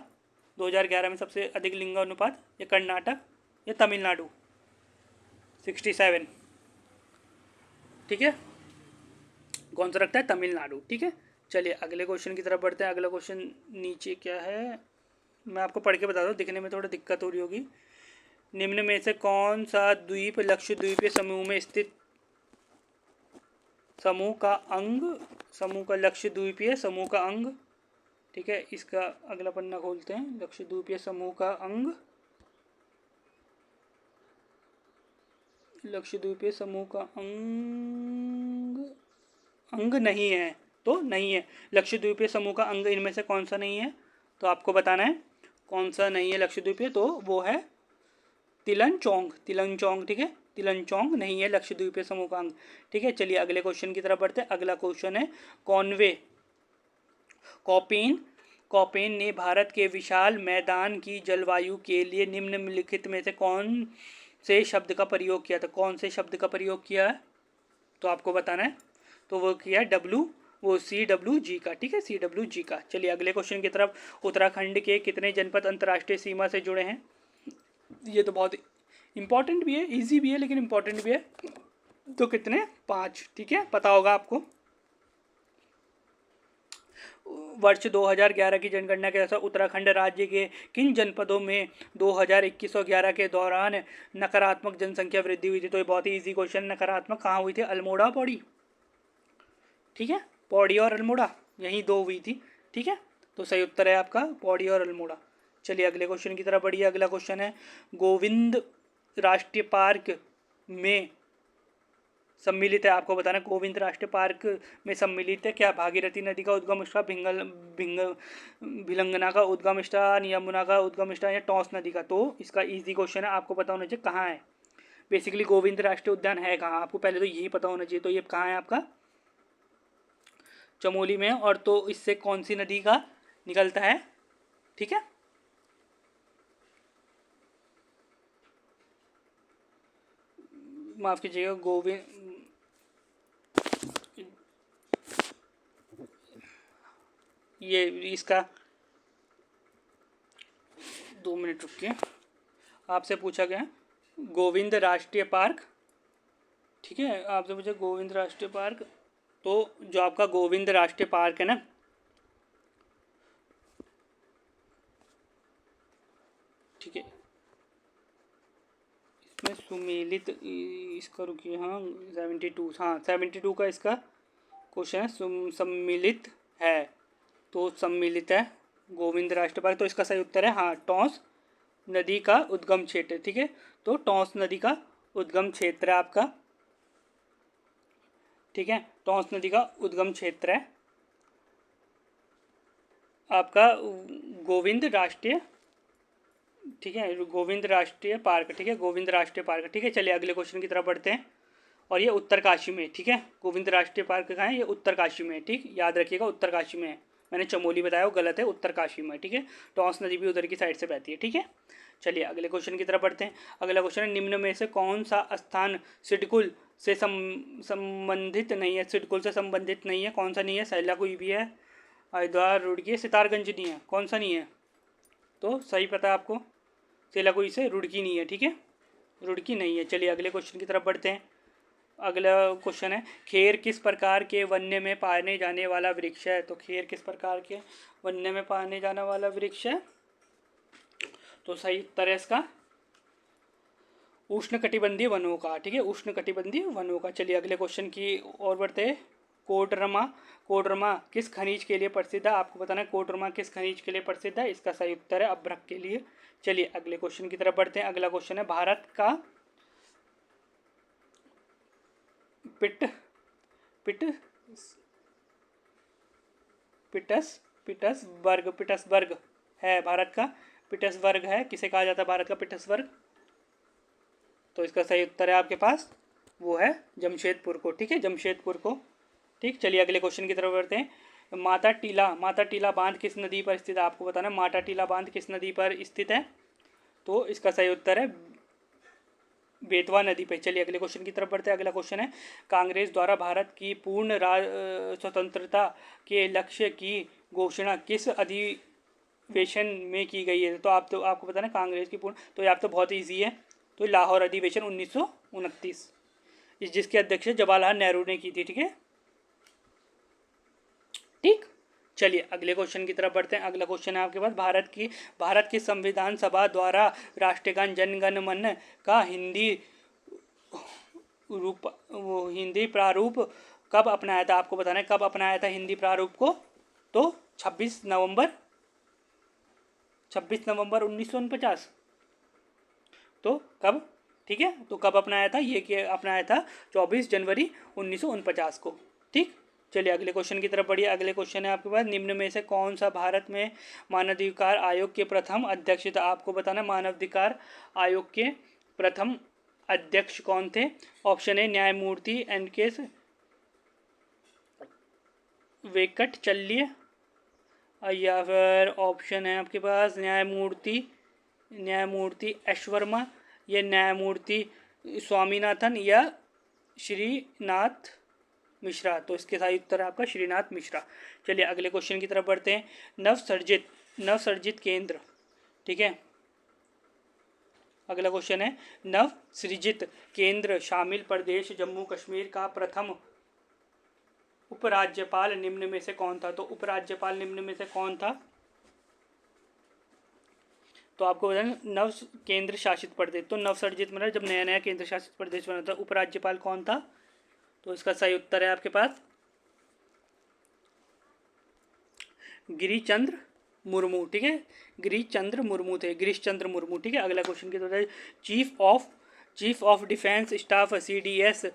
2011 में सबसे अधिक लिंगानुपात, या कर्नाटक या तमिलनाडु, 67। ठीक है, कौन सा रखता है, तमिलनाडु। ठीक है, चलिए अगले क्वेश्चन की तरफ बढ़ते हैं। अगला क्वेश्चन नीचे क्या है, मैं आपको पढ़ के बता दूँ, दिखने में थोड़ा दिक्कत हो रही होगी। निम्न में से कौन सा द्वीप लक्षद्वीपीय समूह में स्थित समूह का लक्षद्वीपीय समूह का अंग। ठीक है, इसका अगला पन्ना खोलते हैं। लक्षद्वीपीय समूह का अंग लक्षद्वीपीय समूह का अंग अंग नहीं है तो नहीं है। लक्षद्वीपीय समूह का अंग इनमें से कौन सा नहीं है, तो आपको बताना है कौन सा नहीं है लक्षद्वीपीय, तो वो है तिलंचोंग। तिलंचोंग, ठीक है, तिलंचोंग नहीं है लक्षद्वीपीय समूह का अंग। ठीक है, चलिए अगले क्वेश्चन की तरफ बढ़ते हैं। अगला क्वेश्चन है कॉनवे कॉपेन कॉपेन ने भारत के विशाल मैदान की जलवायु के लिए निम्नलिखित में से कौन से शब्द का प्रयोग किया था। कौन से शब्द का प्रयोग किया है, तो आपको बताना है। तो वो किया CWG का, ठीक है, CWG का। चलिए अगले क्वेश्चन की तरफ। उत्तराखंड के कितने जनपद अंतर्राष्ट्रीय सीमा से जुड़े हैं। ये तो बहुत इंपॉर्टेंट भी है, इजी भी है, लेकिन इंपॉर्टेंट भी है। तो कितने, 5, ठीक है, पता होगा आपको। वर्ष 2011 की जनगणना के अनुसार उत्तराखंड राज्य के किन जनपदों में 2021 और 11 के दौरान नकारात्मक जनसंख्या वृद्धि हुई थी। तो ये बहुत ही इजी क्वेश्चन। नकारात्मक कहाँ हुई थी, अल्मोड़ा पौड़ी, ठीक है, पौड़ी और अल्मोड़ा यही 2 हुई थी। ठीक है, तो सही उत्तर है आपका पौड़ी और अल्मोड़ा। चलिए अगले क्वेश्चन की तरफ बढ़िए। अगला क्वेश्चन है गोविंद राष्ट्रीय पार्क में सम्मिलित है। आपको बताना गोविंद राष्ट्रीय पार्क में सम्मिलित है क्या। भागीरथी नदी का उद्गम स्थान, भिलंगना का उद्गम स्थान, यमुना का उद्गम स्थान, या टॉस नदी का। तो इसका इजी क्वेश्चन है, आपको पता होना चाहिए कहाँ है। बेसिकली गोविंद राष्ट्रीय उद्यान है कहाँ, आपको पहले तो यही पता होना चाहिए। तो ये कहाँ है आपका, चमोली में। और तो इससे कौन सी नदी का निकलता है, ठीक है, माफ कीजिएगा, गोविंद, ये इसका 2 मिनट रुकिए। आपसे पूछा गया गोविंद राष्ट्रीय पार्क, ठीक है, आपसे पूछा गोविंद राष्ट्रीय पार्क। तो जो आपका गोविंद राष्ट्रीय पार्क है ना, ठीक है, इसमें सुमेलित, इसका रुकिए, हाँ 72, हाँ 72 का इसका क्वेश्चन है, सम्मिलित है। तो सम्मिलित है गोविंद राष्ट्रीय पार्क। तो इसका सही उत्तर है हाँ, टॉस नदी का उद्गम क्षेत्र। ठीक है, तो टॉस नदी का उद्गम क्षेत्र है आपका, ठीक है, टॉस नदी का उद्गम क्षेत्र है आपका गोविंद राष्ट्रीय, ठीक है, गोविंद राष्ट्रीय पार्क, ठीक है, गोविंद राष्ट्रीय पार्क। ठीक है, चलिए अगले क्वेश्चन की तरफ बढ़ते हैं। और ये उत्तरकाशी में, ठीक है, गोविंद राष्ट्रीय पार्क कहाँ है, ये उत्तरकाशी में है, ठीक, याद रखिएगा उत्तरकाशी में है। मैंने चमोली बताया वो गलत है, उत्तरकाशी में, ठीक है। टॉस नदी भी उधर की साइड से बहती है, ठीक है। चलिए अगले क्वेश्चन की तरफ बढ़ते हैं। अगला क्वेश्चन है निम्न में से कौन सा स्थान सिडकुल से संबंधित नहीं है। सिडकुल से संबंधित नहीं है, कौन सा नहीं है, सैला कोई भी है, हरिद्वार, रुड़की, सितारगंज नहीं है, कौन सा नहीं है, तो सही पता है आपको, सेला कोई से रुड़की नहीं है, ठीक है, रुड़की नहीं है। चलिए अगले क्वेश्चन की तरफ बढ़ते हैं। अगला क्वेश्चन है खेर किस प्रकार के वन्य में पाने जाने वाला वृक्ष है। तो खेर किस प्रकार के वन्य में पाने जाने वाला वृक्ष है, तो सही उत्तर है इसका उष्णकटिबंधीय वनों का, ठीक है, उष्णकटिबंधीय वनों का। चलिए अगले क्वेश्चन की ओर बढ़ते हैं। कोडरमा कोडरमा किस खनिज के लिए प्रसिद्ध है। आपको बताना है कोडरमा किस खनिज के लिए प्रसिद्ध है। इसका सही उत्तर है अभ्रक के लिए। चलिए अगले क्वेश्चन की तरफ बढ़ते हैं। अगला क्वेश्चन है भारत का पिटसबर्ग है, भारत का पिटसबर्ग है, किसे कहा जाता है भारत का पिटसबर्ग, तो इसका सही उत्तर है आपके पास वो है जमशेदपुर को, ठीक है, जमशेदपुर को। ठीक, चलिए अगले क्वेश्चन की तरफ बढ़ते हैं। माता टीला बांध किस नदी पर स्थित है। आपको बताना है माता टीला बांध किस नदी पर स्थित है, तो इसका सही उत्तर है बेतवा नदी पे। चलिए अगले क्वेश्चन की तरफ बढ़ते हैं। अगला क्वेश्चन है कांग्रेस द्वारा भारत की पूर्ण स्वतंत्रता के लक्ष्य की घोषणा किस अधिवेशन में की गई है। तो आपको बताना है कांग्रेस की पूर्ण, तो ये आप तो बहुत ईजी है, तो लाहौर अधिवेशन 1929, जिसके अध्यक्ष जवाहरलाल नेहरू ने की थी, ठीक है, ठीक। चलिए अगले क्वेश्चन की तरफ बढ़ते हैं। अगला क्वेश्चन है आपके पास भारत की संविधान सभा द्वारा राष्ट्रगान जन गण मन का हिंदी प्रारूप कब अपनाया था। आपको बताना है कब अपनाया था हिंदी प्रारूप को, तो 26 नवंबर 1949, तो कब, ठीक है, तो कब अपनाया था, ये कि अपनाया था 24 जनवरी 1949 को। ठीक, चलिए अगले क्वेश्चन की तरफ बढ़िए। अगले क्वेश्चन है आपके पास, निम्न में से कौन सा भारत में मानवाधिकार आयोग के प्रथम अध्यक्ष था। आपको बताना मानवाधिकार आयोग के प्रथम अध्यक्ष कौन थे। ऑप्शन ए न्यायमूर्ति NK वेंकटचल्य, या फिर ऑप्शन है आपके पास न्यायमूर्ति एस वर्मा, या न्यायमूर्ति स्वामीनाथन, या श्रीनाथ मिश्रा। तो इसके सही उत्तर है आपका श्रीनाथ मिश्रा। चलिए अगले क्वेश्चन की तरफ बढ़ते हैं। नवसृजित केंद्र, ठीक है, अगला क्वेश्चन है नवसृजित केंद्र शामिल प्रदेश जम्मू कश्मीर का प्रथम उपराज्यपाल निम्न में से कौन था। तो उपराज्यपाल निम्न में से कौन था, तो आपको बताना नव केंद्र शासित प्रदेश, तो नवसर्जित मतलब जब नया नया केंद्र शासित प्रदेश बना था, उपराज्यपाल कौन था। तो इसका सही उत्तर है आपके पास गिरिचंद्र मुर्मू। ठीक है, गिरिचंद्र मुर्मू थे, गिरीशचंद्र मुर्मू। ठीक है, अगला क्वेश्चन की तरफ है, chief of defence staff CDS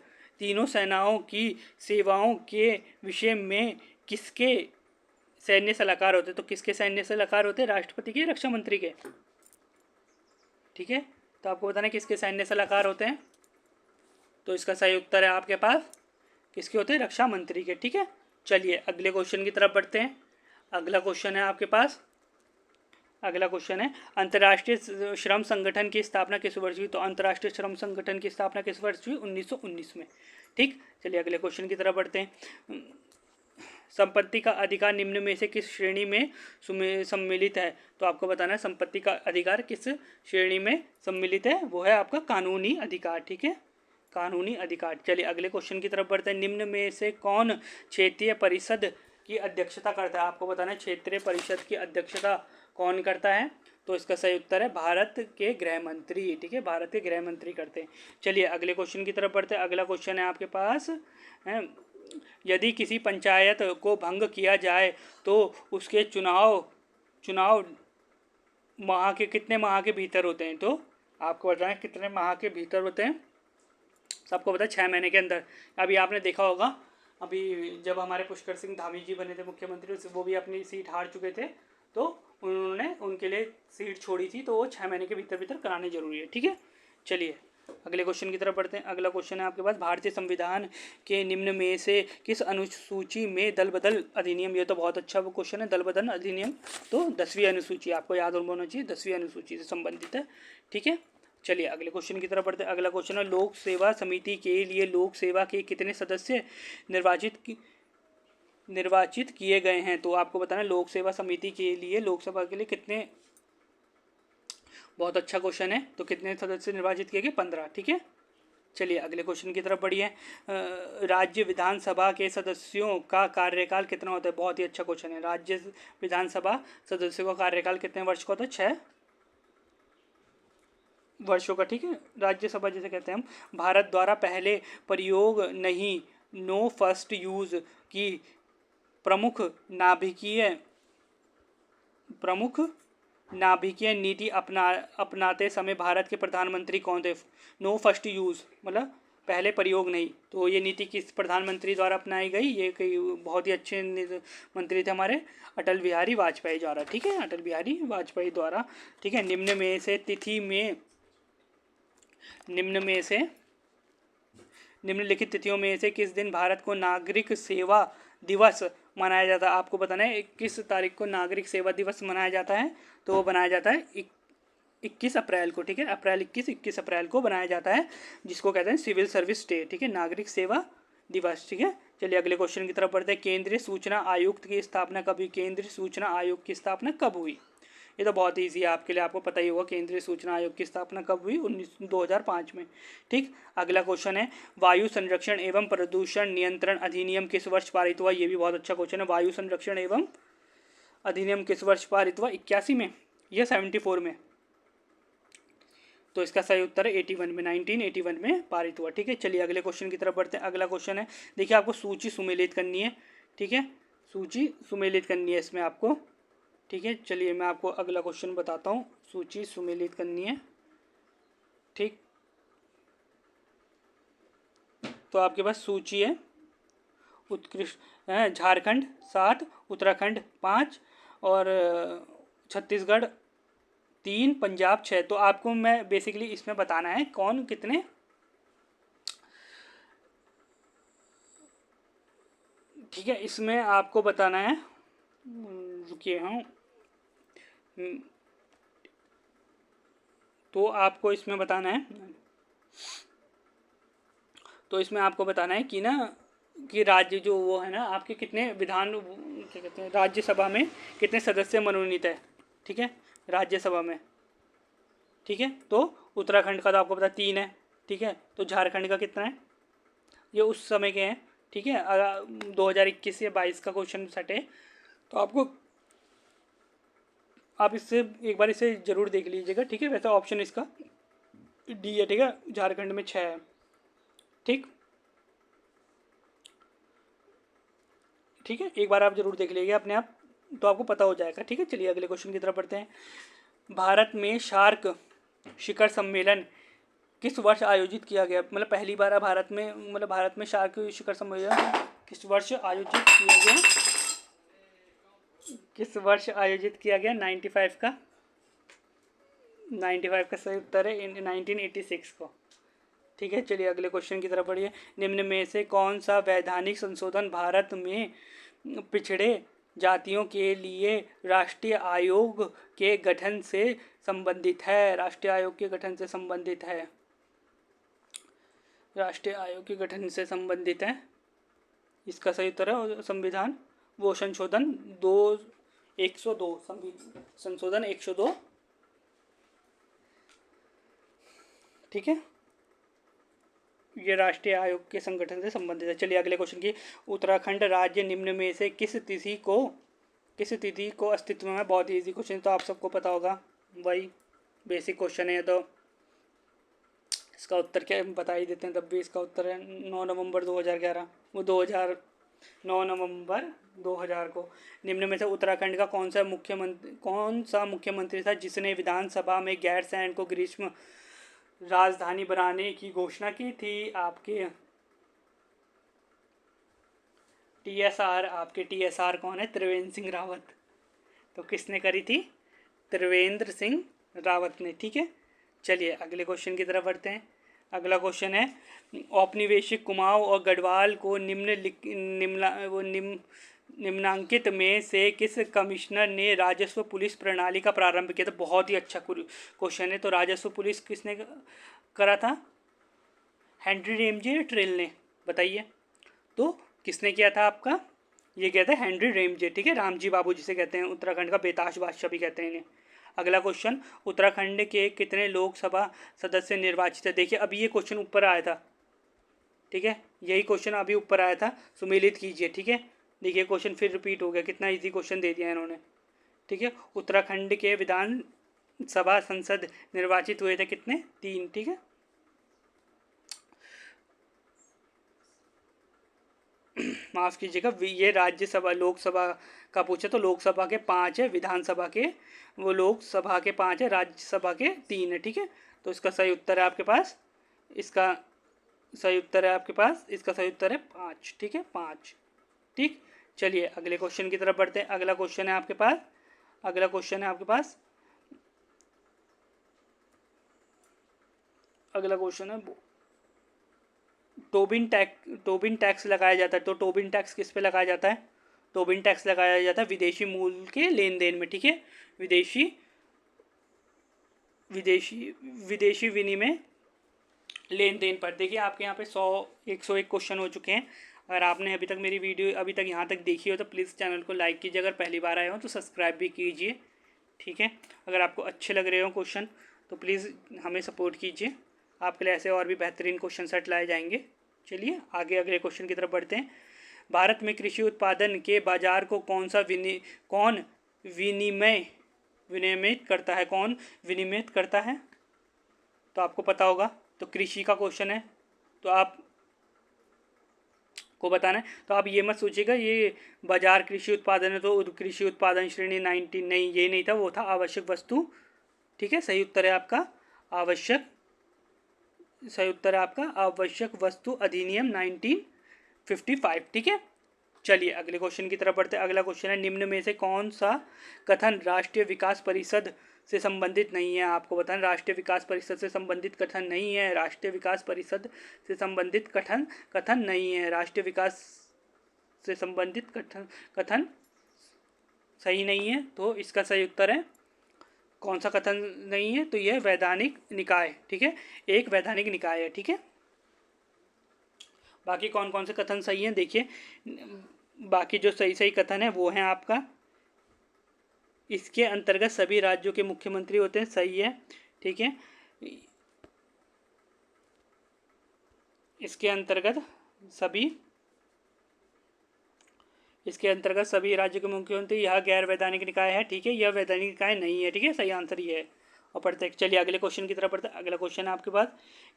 तीनों सेनाओं की सेवाओं के विषय में किसके सैन्य सलाहकार होते। तो किसके सैन्य सलाहकार होते, राष्ट्रपति के, रक्षा मंत्री के। ठीक है, तो आपको बताना किसके सैन्य सलाहकार होते हैं। तो इसका सही उत्तर है आपके पास किसके होते हैं, रक्षा मंत्री के। ठीक है, चलिए अगले क्वेश्चन की तरफ बढ़ते हैं। अगला क्वेश्चन है आपके पास, अगला क्वेश्चन है अंतर्राष्ट्रीय श्रम संगठन की स्थापना किस वर्ष हुई। तो अंतर्राष्ट्रीय श्रम संगठन की स्थापना किस वर्ष हुई, 1919 में। ठीक, चलिए अगले क्वेश्चन की तरफ बढ़ते हैं। संपत्ति का अधिकार निम्न में से किस श्रेणी में सम्मिलित है। तो आपको बताना है संपत्ति का अधिकार किस श्रेणी में सम्मिलित है, वो है आपका कानूनी अधिकार। ठीक है, कानूनी अधिकार। चलिए अगले क्वेश्चन की तरफ बढ़ते हैं। निम्न में से कौन क्षेत्रीय परिषद की अध्यक्षता करता है। आपको बताना है क्षेत्रीय परिषद की अध्यक्षता कौन करता है। तो इसका सही उत्तर है भारत के गृह मंत्री। ठीक है, भारत के गृह मंत्री करते हैं। चलिए अगले क्वेश्चन की तरफ बढ़ते हैं। अगला क्वेश्चन है आपके पास, यदि किसी पंचायत को भंग किया जाए तो उसके चुनाव माह के कितने माह के भीतर होते हैं। तो आपको बताएं कितने माह के भीतर होते हैं। सबको पता है 6 महीने के अंदर। अभी आपने देखा होगा, अभी जब हमारे पुष्कर सिंह धामी जी बने थे मुख्यमंत्री, वो भी अपनी सीट हार चुके थे, तो उन्होंने उनके लिए सीट छोड़ी थी, तो वो 6 महीने के भीतर भीतर कराने जरूरी है। ठीक है, चलिए अगले क्वेश्चन की तरफ बढ़ते हैं। अगला क्वेश्चन है आपके पास, भारतीय संविधान के निम्न में से किस अनुसूची में दल बदल अधिनियम। ये तो बहुत अच्छा वो क्वेश्चन है, दल बदल अधिनियम तो 10वीं अनुसूची, आपको याद होना चाहिए, 10वीं अनुसूची से संबंधित है। ठीक है, चलिए अगले क्वेश्चन की तरफ बढ़ते हैं। अगला क्वेश्चन है, लोक सेवा समिति के लिए लोक सेवा के कितने सदस्य निर्वाचित किए गए हैं। तो आपको बताना लोक सेवा समिति के लिए, लोकसभा के लिए कितने, बहुत अच्छा क्वेश्चन है, तो कितने सदस्य निर्वाचित किए गए, 15। ठीक है, चलिए अगले क्वेश्चन की तरफ बढ़िए। राज्य विधानसभा के सदस्यों का कार्यकाल कितना होता है। बहुत ही अच्छा क्वेश्चन है, राज्य विधानसभा सदस्यों का कार्यकाल कितने वर्ष का होता है, 6 वर्षों का। ठीक है, राज्यसभा जिसे कहते हैं हम। भारत द्वारा पहले प्रयोग नहीं, नो फर्स्ट यूज की प्रमुख नाभिकीय नीति अपनाते समय भारत के प्रधानमंत्री कौन थे। नो फर्स्ट यूज मतलब पहले प्रयोग नहीं, तो ये नीति किस प्रधानमंत्री द्वारा अपनाई गई। ये कई बहुत ही अच्छे मंत्री थे हमारे, अटल बिहारी वाजपेयी द्वारा। ठीक है, अटल बिहारी वाजपेयी द्वारा। ठीक है, निम्नलिखित तिथियों में से किस दिन भारत को नागरिक सेवा दिवस मनाया जाता है। आपको बताना है 21 तारीख को नागरिक सेवा दिवस मनाया जाता है। तो वो बनाया जाता है 21 अप्रैल को। ठीक है, अप्रैल 21 अप्रैल को बनाया जाता है, जिसको कहते हैं सिविल सर्विस डे। ठीक है, नागरिक सेवा दिवस। ठीक है, चलिए अगले क्वेश्चन की तरफ बढ़ते हैं। केंद्रीय सूचना आयुक्त की स्थापना कब हुई। केंद्रीय सूचना आयोग की स्थापना कब हुई। ये तो बहुत ईजी है आपके लिए, आपको पता ही होगा केंद्रीय सूचना आयोग की स्थापना कब हुई, 2005 में। ठीक, अगला क्वेश्चन है, वायु संरक्षण एवं प्रदूषण नियंत्रण अधिनियम किस वर्ष पारित हुआ। ये भी बहुत अच्छा क्वेश्चन है, वायु संरक्षण एवं अधिनियम किस वर्ष पारित हुआ, 81 में या 74 में। तो इसका सही उत्तर है 81 में, 1981 में पारित हुआ। ठीक है, चलिए अगले क्वेश्चन की तरफ बढ़ते हैं। अगला क्वेश्चन है, देखिए आपको सूची सुमेलित करनी है। ठीक है, सूची सुमेलित करनी है इसमें आपको। ठीक है, चलिए मैं आपको अगला क्वेश्चन बताता हूँ, सूची सुमेलित करनी है। ठीक, तो आपके पास सूची है, उत्कृष्ट झारखंड 7, उत्तराखंड 5 और छत्तीसगढ़ 3, पंजाब 6। तो आपको मैं बेसिकली इसमें बताना है कौन कितने, ठीक है, इसमें आपको बताना है, रुकिए हाँ, तो आपको इसमें बताना है, तो इसमें आपको बताना है कि ना कि राज्य जो वो है ना आपके कितने विधान क्या कहते हैं राज्यसभा में कितने सदस्य मनोनीत है, ठीक है, राज्यसभा में, ठीक है। तो उत्तराखंड का तो आपको पता 3 है, ठीक है। तो झारखंड का कितना है, ये उस समय के हैं, ठीक है। अगर 2021 या 22 का क्वेश्चन सेट है तो आपको, आप इससे एक बार इसे जरूर देख लीजिएगा, ठीक है। वैसे ऑप्शन इसका डी है, ठीक है, झारखंड में 6 है, ठीक, ठीक है। एक बार आप जरूर देख लीजिएगा अपने आप, तो आपको पता हो जाएगा, ठीक है। चलिए अगले क्वेश्चन की तरफ बढ़ते हैं। भारत में शार्क शिखर सम्मेलन किस वर्ष आयोजित किया गया, मतलब पहली बार भारत में, मतलब भारत में शार्क शिखर सम्मेलन किस वर्ष आयोजित किया गया, किस वर्ष आयोजित किया गया, 95 का, 95 का सही उत्तर है 1986 को, ठीक है। चलिए अगले क्वेश्चन की तरफ बढ़िए। निम्न में से कौन सा वैधानिक संशोधन भारत में पिछड़े जातियों के लिए राष्ट्रीय आयोग के गठन से संबंधित है, राष्ट्रीय आयोग के गठन से संबंधित है, राष्ट्रीय आयोग के गठन से संबंधित है, इसका सही उत्तर है संविधान वो संशोधन 102, संशोधन 102, ठीक है, ये राष्ट्रीय आयोग के संगठन से संबंधित है। चलिए अगले क्वेश्चन की, उत्तराखंड राज्य निम्न में से किस तिथि को अस्तित्व में, बहुत इजी क्वेश्चन तो आप सबको पता होगा, वही बेसिक क्वेश्चन है, तो इसका उत्तर क्या बता ही देते हैं, तब भी इसका उत्तर है 9 नवंबर 2011, वो 9 नवंबर 2000 को। निम्न में से उत्तराखंड का कौन सा मुख्यमंत्री था जिसने विधानसभा में गैरसैंण को ग्रीष्म राजधानी बनाने की घोषणा की थी, आपके टीएसआर, आपके टीएसआर कौन है, त्रिवेंद्र सिंह रावत। तो किसने करी थी, त्रिवेंद्र सिंह रावत ने, ठीक है। चलिए अगले क्वेश्चन की तरफ बढ़ते हैं। अगला क्वेश्चन है, औपनिवेशिक कुमाऊं और गढ़वाल को निम्नांकित में से किस कमिश्नर ने राजस्व पुलिस प्रणाली का प्रारंभ किया था। तो बहुत ही अच्छा क्वेश्चन है। तो राजस्व पुलिस किसने करा था, हेनरी रेमजे या ट्रिल ने, बताइए। तो किसने किया था आपका, ये किया था हेनरी रेमजे, ठीक है, रामजी बाबू जिसे कहते हैं, उत्तराखंड का बेताज बादशाह भी कहते हैं इन्हें। अगला क्वेश्चन, उत्तराखंड के कितने लोकसभा सदस्य निर्वाचित है। देखिए अभी ये क्वेश्चन ऊपर आया था, ठीक है, यही क्वेश्चन अभी ऊपर आया था, सुमेलित कीजिए, ठीक है। देखिए क्वेश्चन फिर रिपीट हो गया, कितना इजी क्वेश्चन दे दिया इन्होंने, ठीक है। उत्तराखंड के विधानसभा संसद निर्वाचित हुए थे कितने, 3, ठीक है। माफ़ कीजिएगा, ये राज्यसभा लोकसभा का पूछे तो लोकसभा के 5 है, विधानसभा के वो लोकसभा के 5 है, राज्यसभा के 3 है, ठीक है। तो इसका सही उत्तर है आपके पास, इसका सही उत्तर है आपके पास, इसका सही उत्तर है 5, ठीक है, 5, ठीक। चलिए अगले क्वेश्चन की तरफ बढ़ते हैं। अगला क्वेश्चन है आपके पास, अगला क्वेश्चन है आपके पास, अगला क्वेश्चन है टोबिन टैक्स लगाया जाता है। तो टोबिन टैक्स किस पे लगाया जाता है, टोबिन टैक्स लगाया जाता है विदेशी मूल के लेन देन में, ठीक है, विदेशी विनिमय लेन देन पर। देखिए आपके यहाँ पे 101 क्वेश्चन हो चुके हैं। अगर आपने अभी तक मेरी वीडियो अभी तक यहाँ तक देखी हो तो प्लीज़ चैनल को लाइक कीजिए, अगर पहली बार आए हो तो सब्सक्राइब भी कीजिए, ठीक है। अगर आपको अच्छे लग रहे हो क्वेश्चन तो प्लीज़ हमें सपोर्ट कीजिए, आपके लिए ऐसे और भी बेहतरीन क्वेश्चन सेट लाए जाएंगे। चलिए आगे अगले क्वेश्चन की तरफ बढ़ते हैं। भारत में कृषि उत्पादन के बाजार को कौन विनियमित करता है, कौन विनियमित करता है। तो आपको पता होगा, तो कृषि का क्वेश्चन है तो आप को बताना है। तो आप ये मत सोचिएगा ये बाजार कृषि उत्पादन है तो कृषि उत्पादन श्रेणी 19, नहीं, ये नहीं था, वो था आवश्यक वस्तु, ठीक है। सही उत्तर है आपका आवश्यक सही उत्तर है आपका आवश्यक वस्तु अधिनियम 1955। ठीक है, चलिए अगले क्वेश्चन की तरफ बढ़ते हैं। अगला क्वेश्चन है, निम्न में से कौन सा कथन राष्ट्रीय विकास परिषद से संबंधित नहीं है? आपको बताना, राष्ट्रीय विकास परिषद से संबंधित कथन नहीं है। राष्ट्रीय विकास परिषद से संबंधित कथन नहीं है। राष्ट्रीय विकास से संबंधित कथन सही नहीं है, तो इसका सही उत्तर है, कौन सा कथन नहीं है? तो यह वैधानिक निकाय। ठीक है, एक वैधानिक निकाय है। ठीक है, बाकी कौन कौन से कथन सही हैं देखिए, बाकी जो सही सही कथन है वो है आपका, इसके अंतर्गत सभी राज्यों के मुख्यमंत्री होते हैं, सही है। ठीक है, इसके अंतर्गत सभी राज्यों के मुख्यमंत्री, यह गैर वैधानिक निकाय है। ठीक है, यह वैधानिक निकाय नहीं है। ठीक है, सही आंसर ये है। और पढ़ते चलिए अगले क्वेश्चन की तरफ पढ़ते। अगला क्वेश्चन है आपके पास,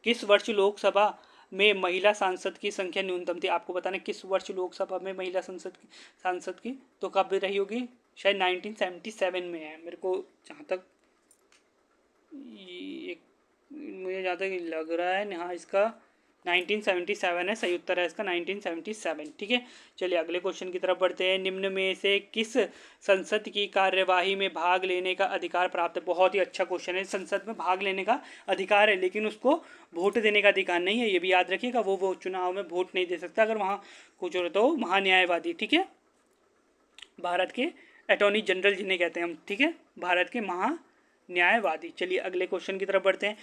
किस वर्ष लोकसभा में महिला सांसद की संख्या न्यूनतम थी? आपको बताना किस वर्ष लोकसभा में महिला सांसद की तो कब रही होगी? शायद 1977 में है, मेरे को जहाँ तक मुझे जहाँ तक लग रहा है। हाँ, इसका 1977 है, सही उत्तर है इसका 1977। ठीक है, चलिए अगले क्वेश्चन की तरफ बढ़ते हैं। निम्न में से किस संसद की कार्यवाही में भाग लेने का अधिकार प्राप्त है? बहुत ही अच्छा क्वेश्चन है। संसद में भाग लेने का अधिकार है, लेकिन उसको वोट देने का अधिकार नहीं है, ये भी याद रखिएगा। वो चुनाव में वोट नहीं दे सकता अगर वहाँ कुछ हो तो महान्यायवादी। ठीक है, भारत के अटॉर्नी जनरल जिन्हें कहते हैं हम। ठीक है, भारत के महान्यायवादी। चलिए अगले क्वेश्चन की तरफ बढ़ते हैं।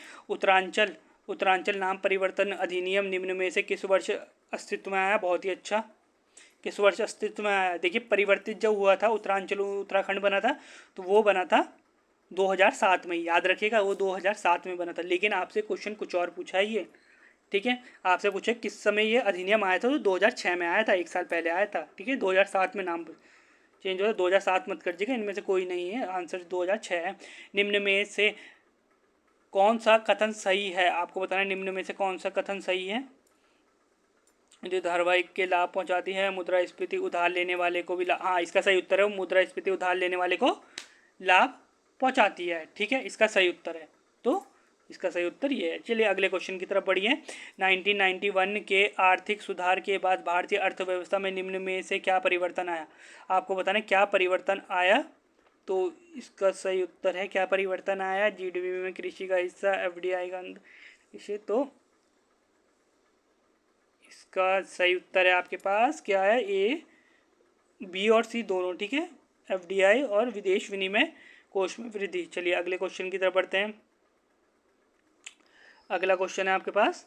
उत्तरांचल नाम परिवर्तन अधिनियम निम्न में से किस वर्ष अस्तित्व में आया? बहुत ही अच्छा, किस वर्ष अस्तित्व में आया? देखिए, परिवर्तित जब हुआ था, उत्तरांचल उत्तराखंड बना था, तो वो बना था 2007 में, याद रखिएगा, वो 2007 में बना था। लेकिन आपसे क्वेश्चन कुछ और पूछा है ये। ठीक है, आपसे पूछे किस समय ये अधिनियम आया था, तो 2006 में आया था, 1 साल पहले आया था। ठीक है, 2007 में नाम चेंज हो, 2007 मत कर दीजिएगा, इनमें से कोई नहीं है, आंसर 2006 है। निम्न में से कौन सा कथन सही है? आपको बताना है निम्न में से कौन सा कथन सही है। जो धारावाहिक के लाभ पहुंचाती है, मुद्रास्फीति उधार लेने वाले को भी हाँ, इसका सही उत्तर है, मुद्रास्फीति उधार लेने वाले को लाभ पहुंचाती है। ठीक है, इसका सही उत्तर है, तो इसका सही उत्तर ये है। चलिए अगले क्वेश्चन की तरफ बढ़िए। 1991 के आर्थिक सुधार के बाद भारतीय अर्थव्यवस्था में निम्न में से क्या परिवर्तन आया? आपको बताना क्या परिवर्तन आया, तो इसका सही उत्तर है क्या परिवर्तन आया? जीडीपी में कृषि का हिस्सा, एफडीआई का इसे, तो इसका सही उत्तर है आपके पास क्या है? ए, बी और सी दोनों। ठीक है, एफडीआई और विदेश विनिमय कोष में वृद्धि। चलिए अगले क्वेश्चन की तरफ बढ़ते हैं। अगला क्वेश्चन है आपके पास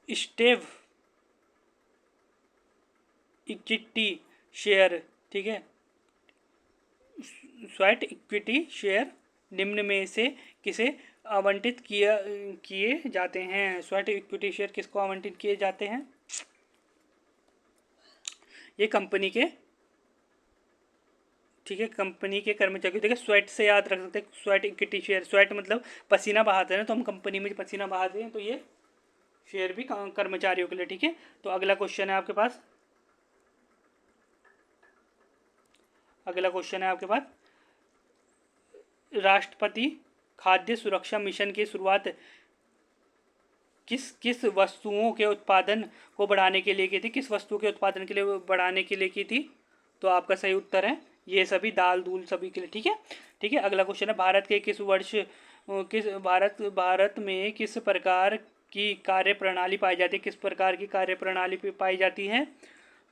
स्टेव इक्विटी शेयर। ठीक है, स्वेट इक्विटी शेयर निम्न में से किसे आवंटित किए जाते हैं? स्वेट इक्विटी शेयर किसको आवंटित किए जाते हैं? ये कंपनी के, ठीक है, कंपनी के कर्मचारी। देखिए, स्वेट से याद रख सकते हैं, स्वेट इक्विटी शेयर, स्वेट मतलब पसीना बहाते हैं ना, तो हम कंपनी में पसीना बहाते हैं, तो ये शेयर भी कर्मचारियों के लिए। ठीक है, तो अगला क्वेश्चन है आपके पास, राष्ट्रपति खाद्य सुरक्षा मिशन की शुरुआत किस वस्तुओं के उत्पादन को बढ़ाने के लिए की थी? किस वस्तु के उत्पादन के लिए बढ़ाने के लिए की थी? तो आपका सही उत्तर है ये सभी, दाल दूल सभी के लिए। ठीक है, ठीक है, अगला क्वेश्चन है, भारत में किस प्रकार की कार्य प्रणाली पाई जाती है? किस प्रकार की कार्य प्रणाली पाई जाती है?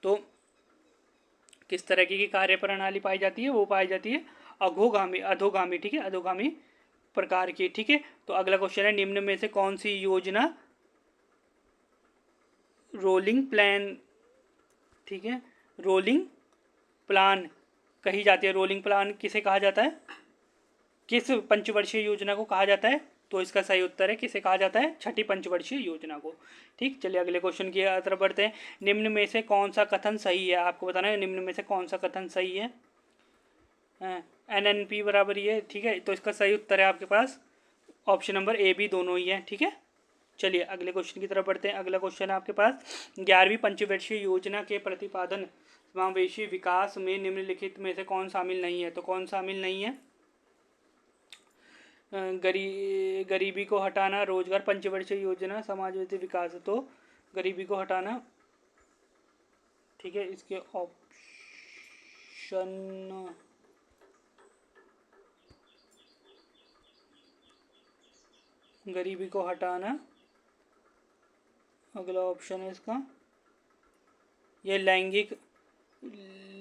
तो किस तरह की कार्य प्रणाली पाई जाती है? वो पाई जाती है अधोगामी। ठीक है, अधोगामी प्रकार की। ठीक है, तो अगला क्वेश्चन है, निम्न में से कौन सी योजना रोलिंग प्लान, ठीक है, रोलिंग प्लान कही जाती है? रोलिंग प्लान किसे कहा जाता है? किस पंचवर्षीय योजना को कहा जाता है? तो इसका सही उत्तर है, किसे कहा जाता है? छठी पंचवर्षीय योजना को। ठीक, चलिए अगले क्वेश्चन की तरफ बढ़ते हैं। निम्न में से कौन सा कथन सही है? आपको बताना है निम्न में से कौन सा कथन सही है। NNP बराबर ये। ठीक है, तो इसका सही उत्तर है आपके पास ऑप्शन नंबर ए बी दोनों ही है। ठीक है, चलिए अगले क्वेश्चन की तरफ बढ़ते हैं। अगला क्वेश्चन है आपके पास, 11वीं पंचवर्षीय योजना के प्रतिपादन समावेशी विकास में निम्नलिखित में से कौन शामिल नहीं है? तो कौन शामिल नहीं है? गरीबी को हटाना, रोजगार, पंचवर्षीय योजना, समाजवादी विकास। तो गरीबी को हटाना, ठीक है। इसके ऑप्शन गरीबी को हटाना, अगला ऑप्शन है इसका ये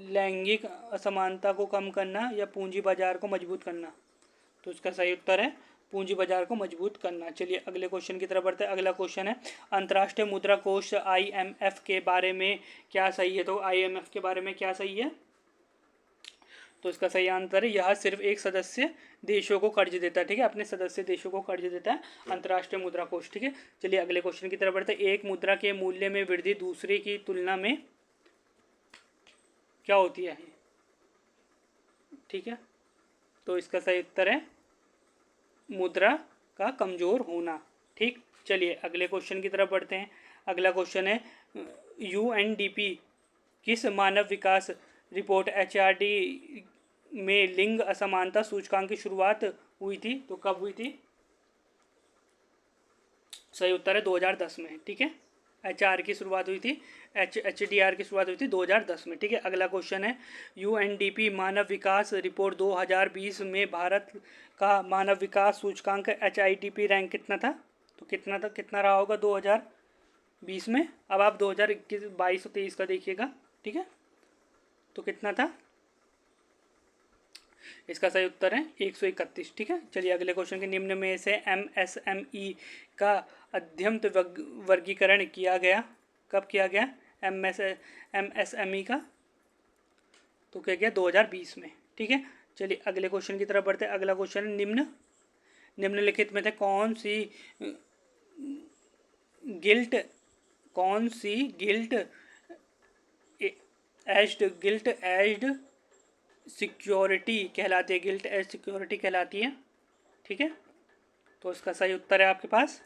लैंगिक असमानता को कम करना या पूंजी बाजार को मजबूत करना। तो इसका सही उत्तर है पूंजी बाजार को मजबूत करना। चलिए अगले क्वेश्चन की तरफ बढ़ते हैं। अगला क्वेश्चन है अंतर्राष्ट्रीय मुद्रा कोष IMF के बारे में क्या सही है। तो IMF के बारे में क्या सही है। तो इसका सही आंसर है यह सिर्फ एक सदस्य देशों को कर्ज देता है, ठीक है, अपने सदस्य देशों को कर्ज देता है अंतर्राष्ट्रीय मुद्रा कोष, ठीक है। चलिए अगले क्वेश्चन की तरफ बढ़ते हैं। एक मुद्रा के मूल्य में वृद्धि दूसरे की तुलना में क्या होती है, ठीक है। तो इसका सही उत्तर है मुद्रा का कमजोर होना, ठीक। चलिए अगले क्वेश्चन की तरफ बढ़ते हैं। अगला क्वेश्चन है UNDP किस मानव विकास रिपोर्ट HRD में लिंग असमानता सूचकांक की शुरुआत हुई थी। तो कब हुई थी। सही उत्तर है 2010 में, ठीक है। HR की शुरुआत हुई थी, HDR की शुरुआत हुई थी 2010 में, ठीक है। अगला क्वेश्चन है UNDP मानव विकास रिपोर्ट 2020 में भारत का मानव विकास सूचकांक HIDP रैंक कितना था। तो कितना रहा होगा 2020 में। अब आप 2021, 22 और 23 का देखिएगा, ठीक है। तो कितना था। इसका सही उत्तर है 131, ठीक है। चलिए अगले क्वेश्चन के निम्न में से MSME का अध्ययन वर्गीकरण किया गया, कब किया गया MSME का। तो क्या गया 2020 में, ठीक है। चलिए अगले क्वेश्चन की तरफ बढ़ते हैं। अगला क्वेश्चन निम्नलिखित में से कौन सी गिल्ट एज्ड सिक्योरिटी कहलाती है, गिल्ट एज सिक्योरिटी कहलाती है, ठीक है। तो इसका सही उत्तर है आपके पास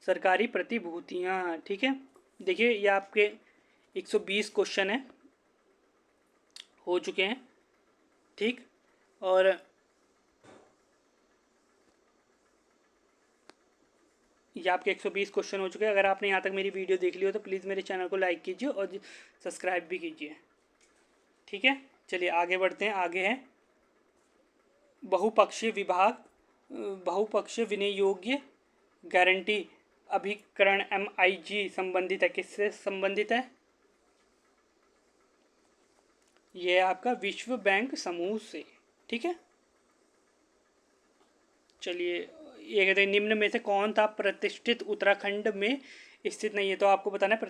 सरकारी प्रतिभूतियाँ, ठीक है। देखिए ये आपके 120 क्वेश्चन है हो चुके हैं, ठीक। और ये आपके 120 क्वेश्चन हो चुके हैं। अगर आपने यहाँ तक मेरी वीडियो देख ली हो तो प्लीज़ मेरे चैनल को लाइक कीजिए और सब्सक्राइब भी कीजिए, ठीक है। चलिए आगे बढ़ते हैं। आगे है बहुपक्षीय विनियोग्य गारंटी अभिकरण MIG संबंधित है, किससे संबंधित है। ये आपका विश्व बैंक समूह से, ठीक है। चलिए ये कहते हैं निम्न में से कौन था प्रतिष्ठित उत्तराखंड में स्थित नहीं है। तो आपको बताना है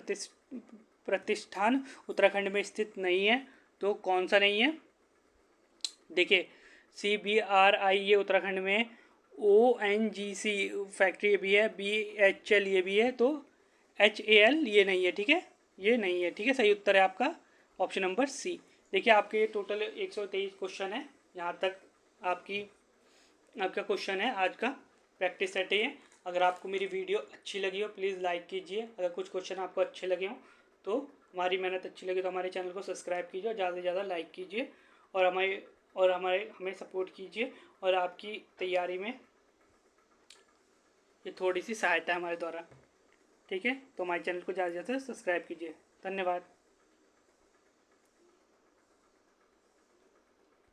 प्रतिष्ठान उत्तराखंड में स्थित नहीं है। तो कौन सा नहीं है। देखिए CBRI ये उत्तराखंड में, ONGC फैक्ट्री भी है, BHL ये भी है, तो HAL ये नहीं है, ठीक है, ये नहीं है, ठीक है। सही उत्तर है आपका ऑप्शन नंबर C। देखिए आपके ये टोटल 123 क्वेश्चन है, यहाँ तक आपका क्वेश्चन है आज का प्रैक्टिस सेट है। अगर आपको मेरी वीडियो अच्छी लगी हो प्लीज़ लाइक कीजिए। अगर कुछ क्वेश्चन आपको अच्छे लगे हों तो हमारी मेहनत अच्छी लगी तो हमारे चैनल को सब्सक्राइब कीजिए और ज़्यादा से ज़्यादा लाइक कीजिए और हमें सपोर्ट कीजिए और आपकी तैयारी में ये थोड़ी सी सहायता है हमारे द्वारा, ठीक है। तो हमारे चैनल को ज़्यादा से ज़्यादा सब्सक्राइब कीजिए। धन्यवाद।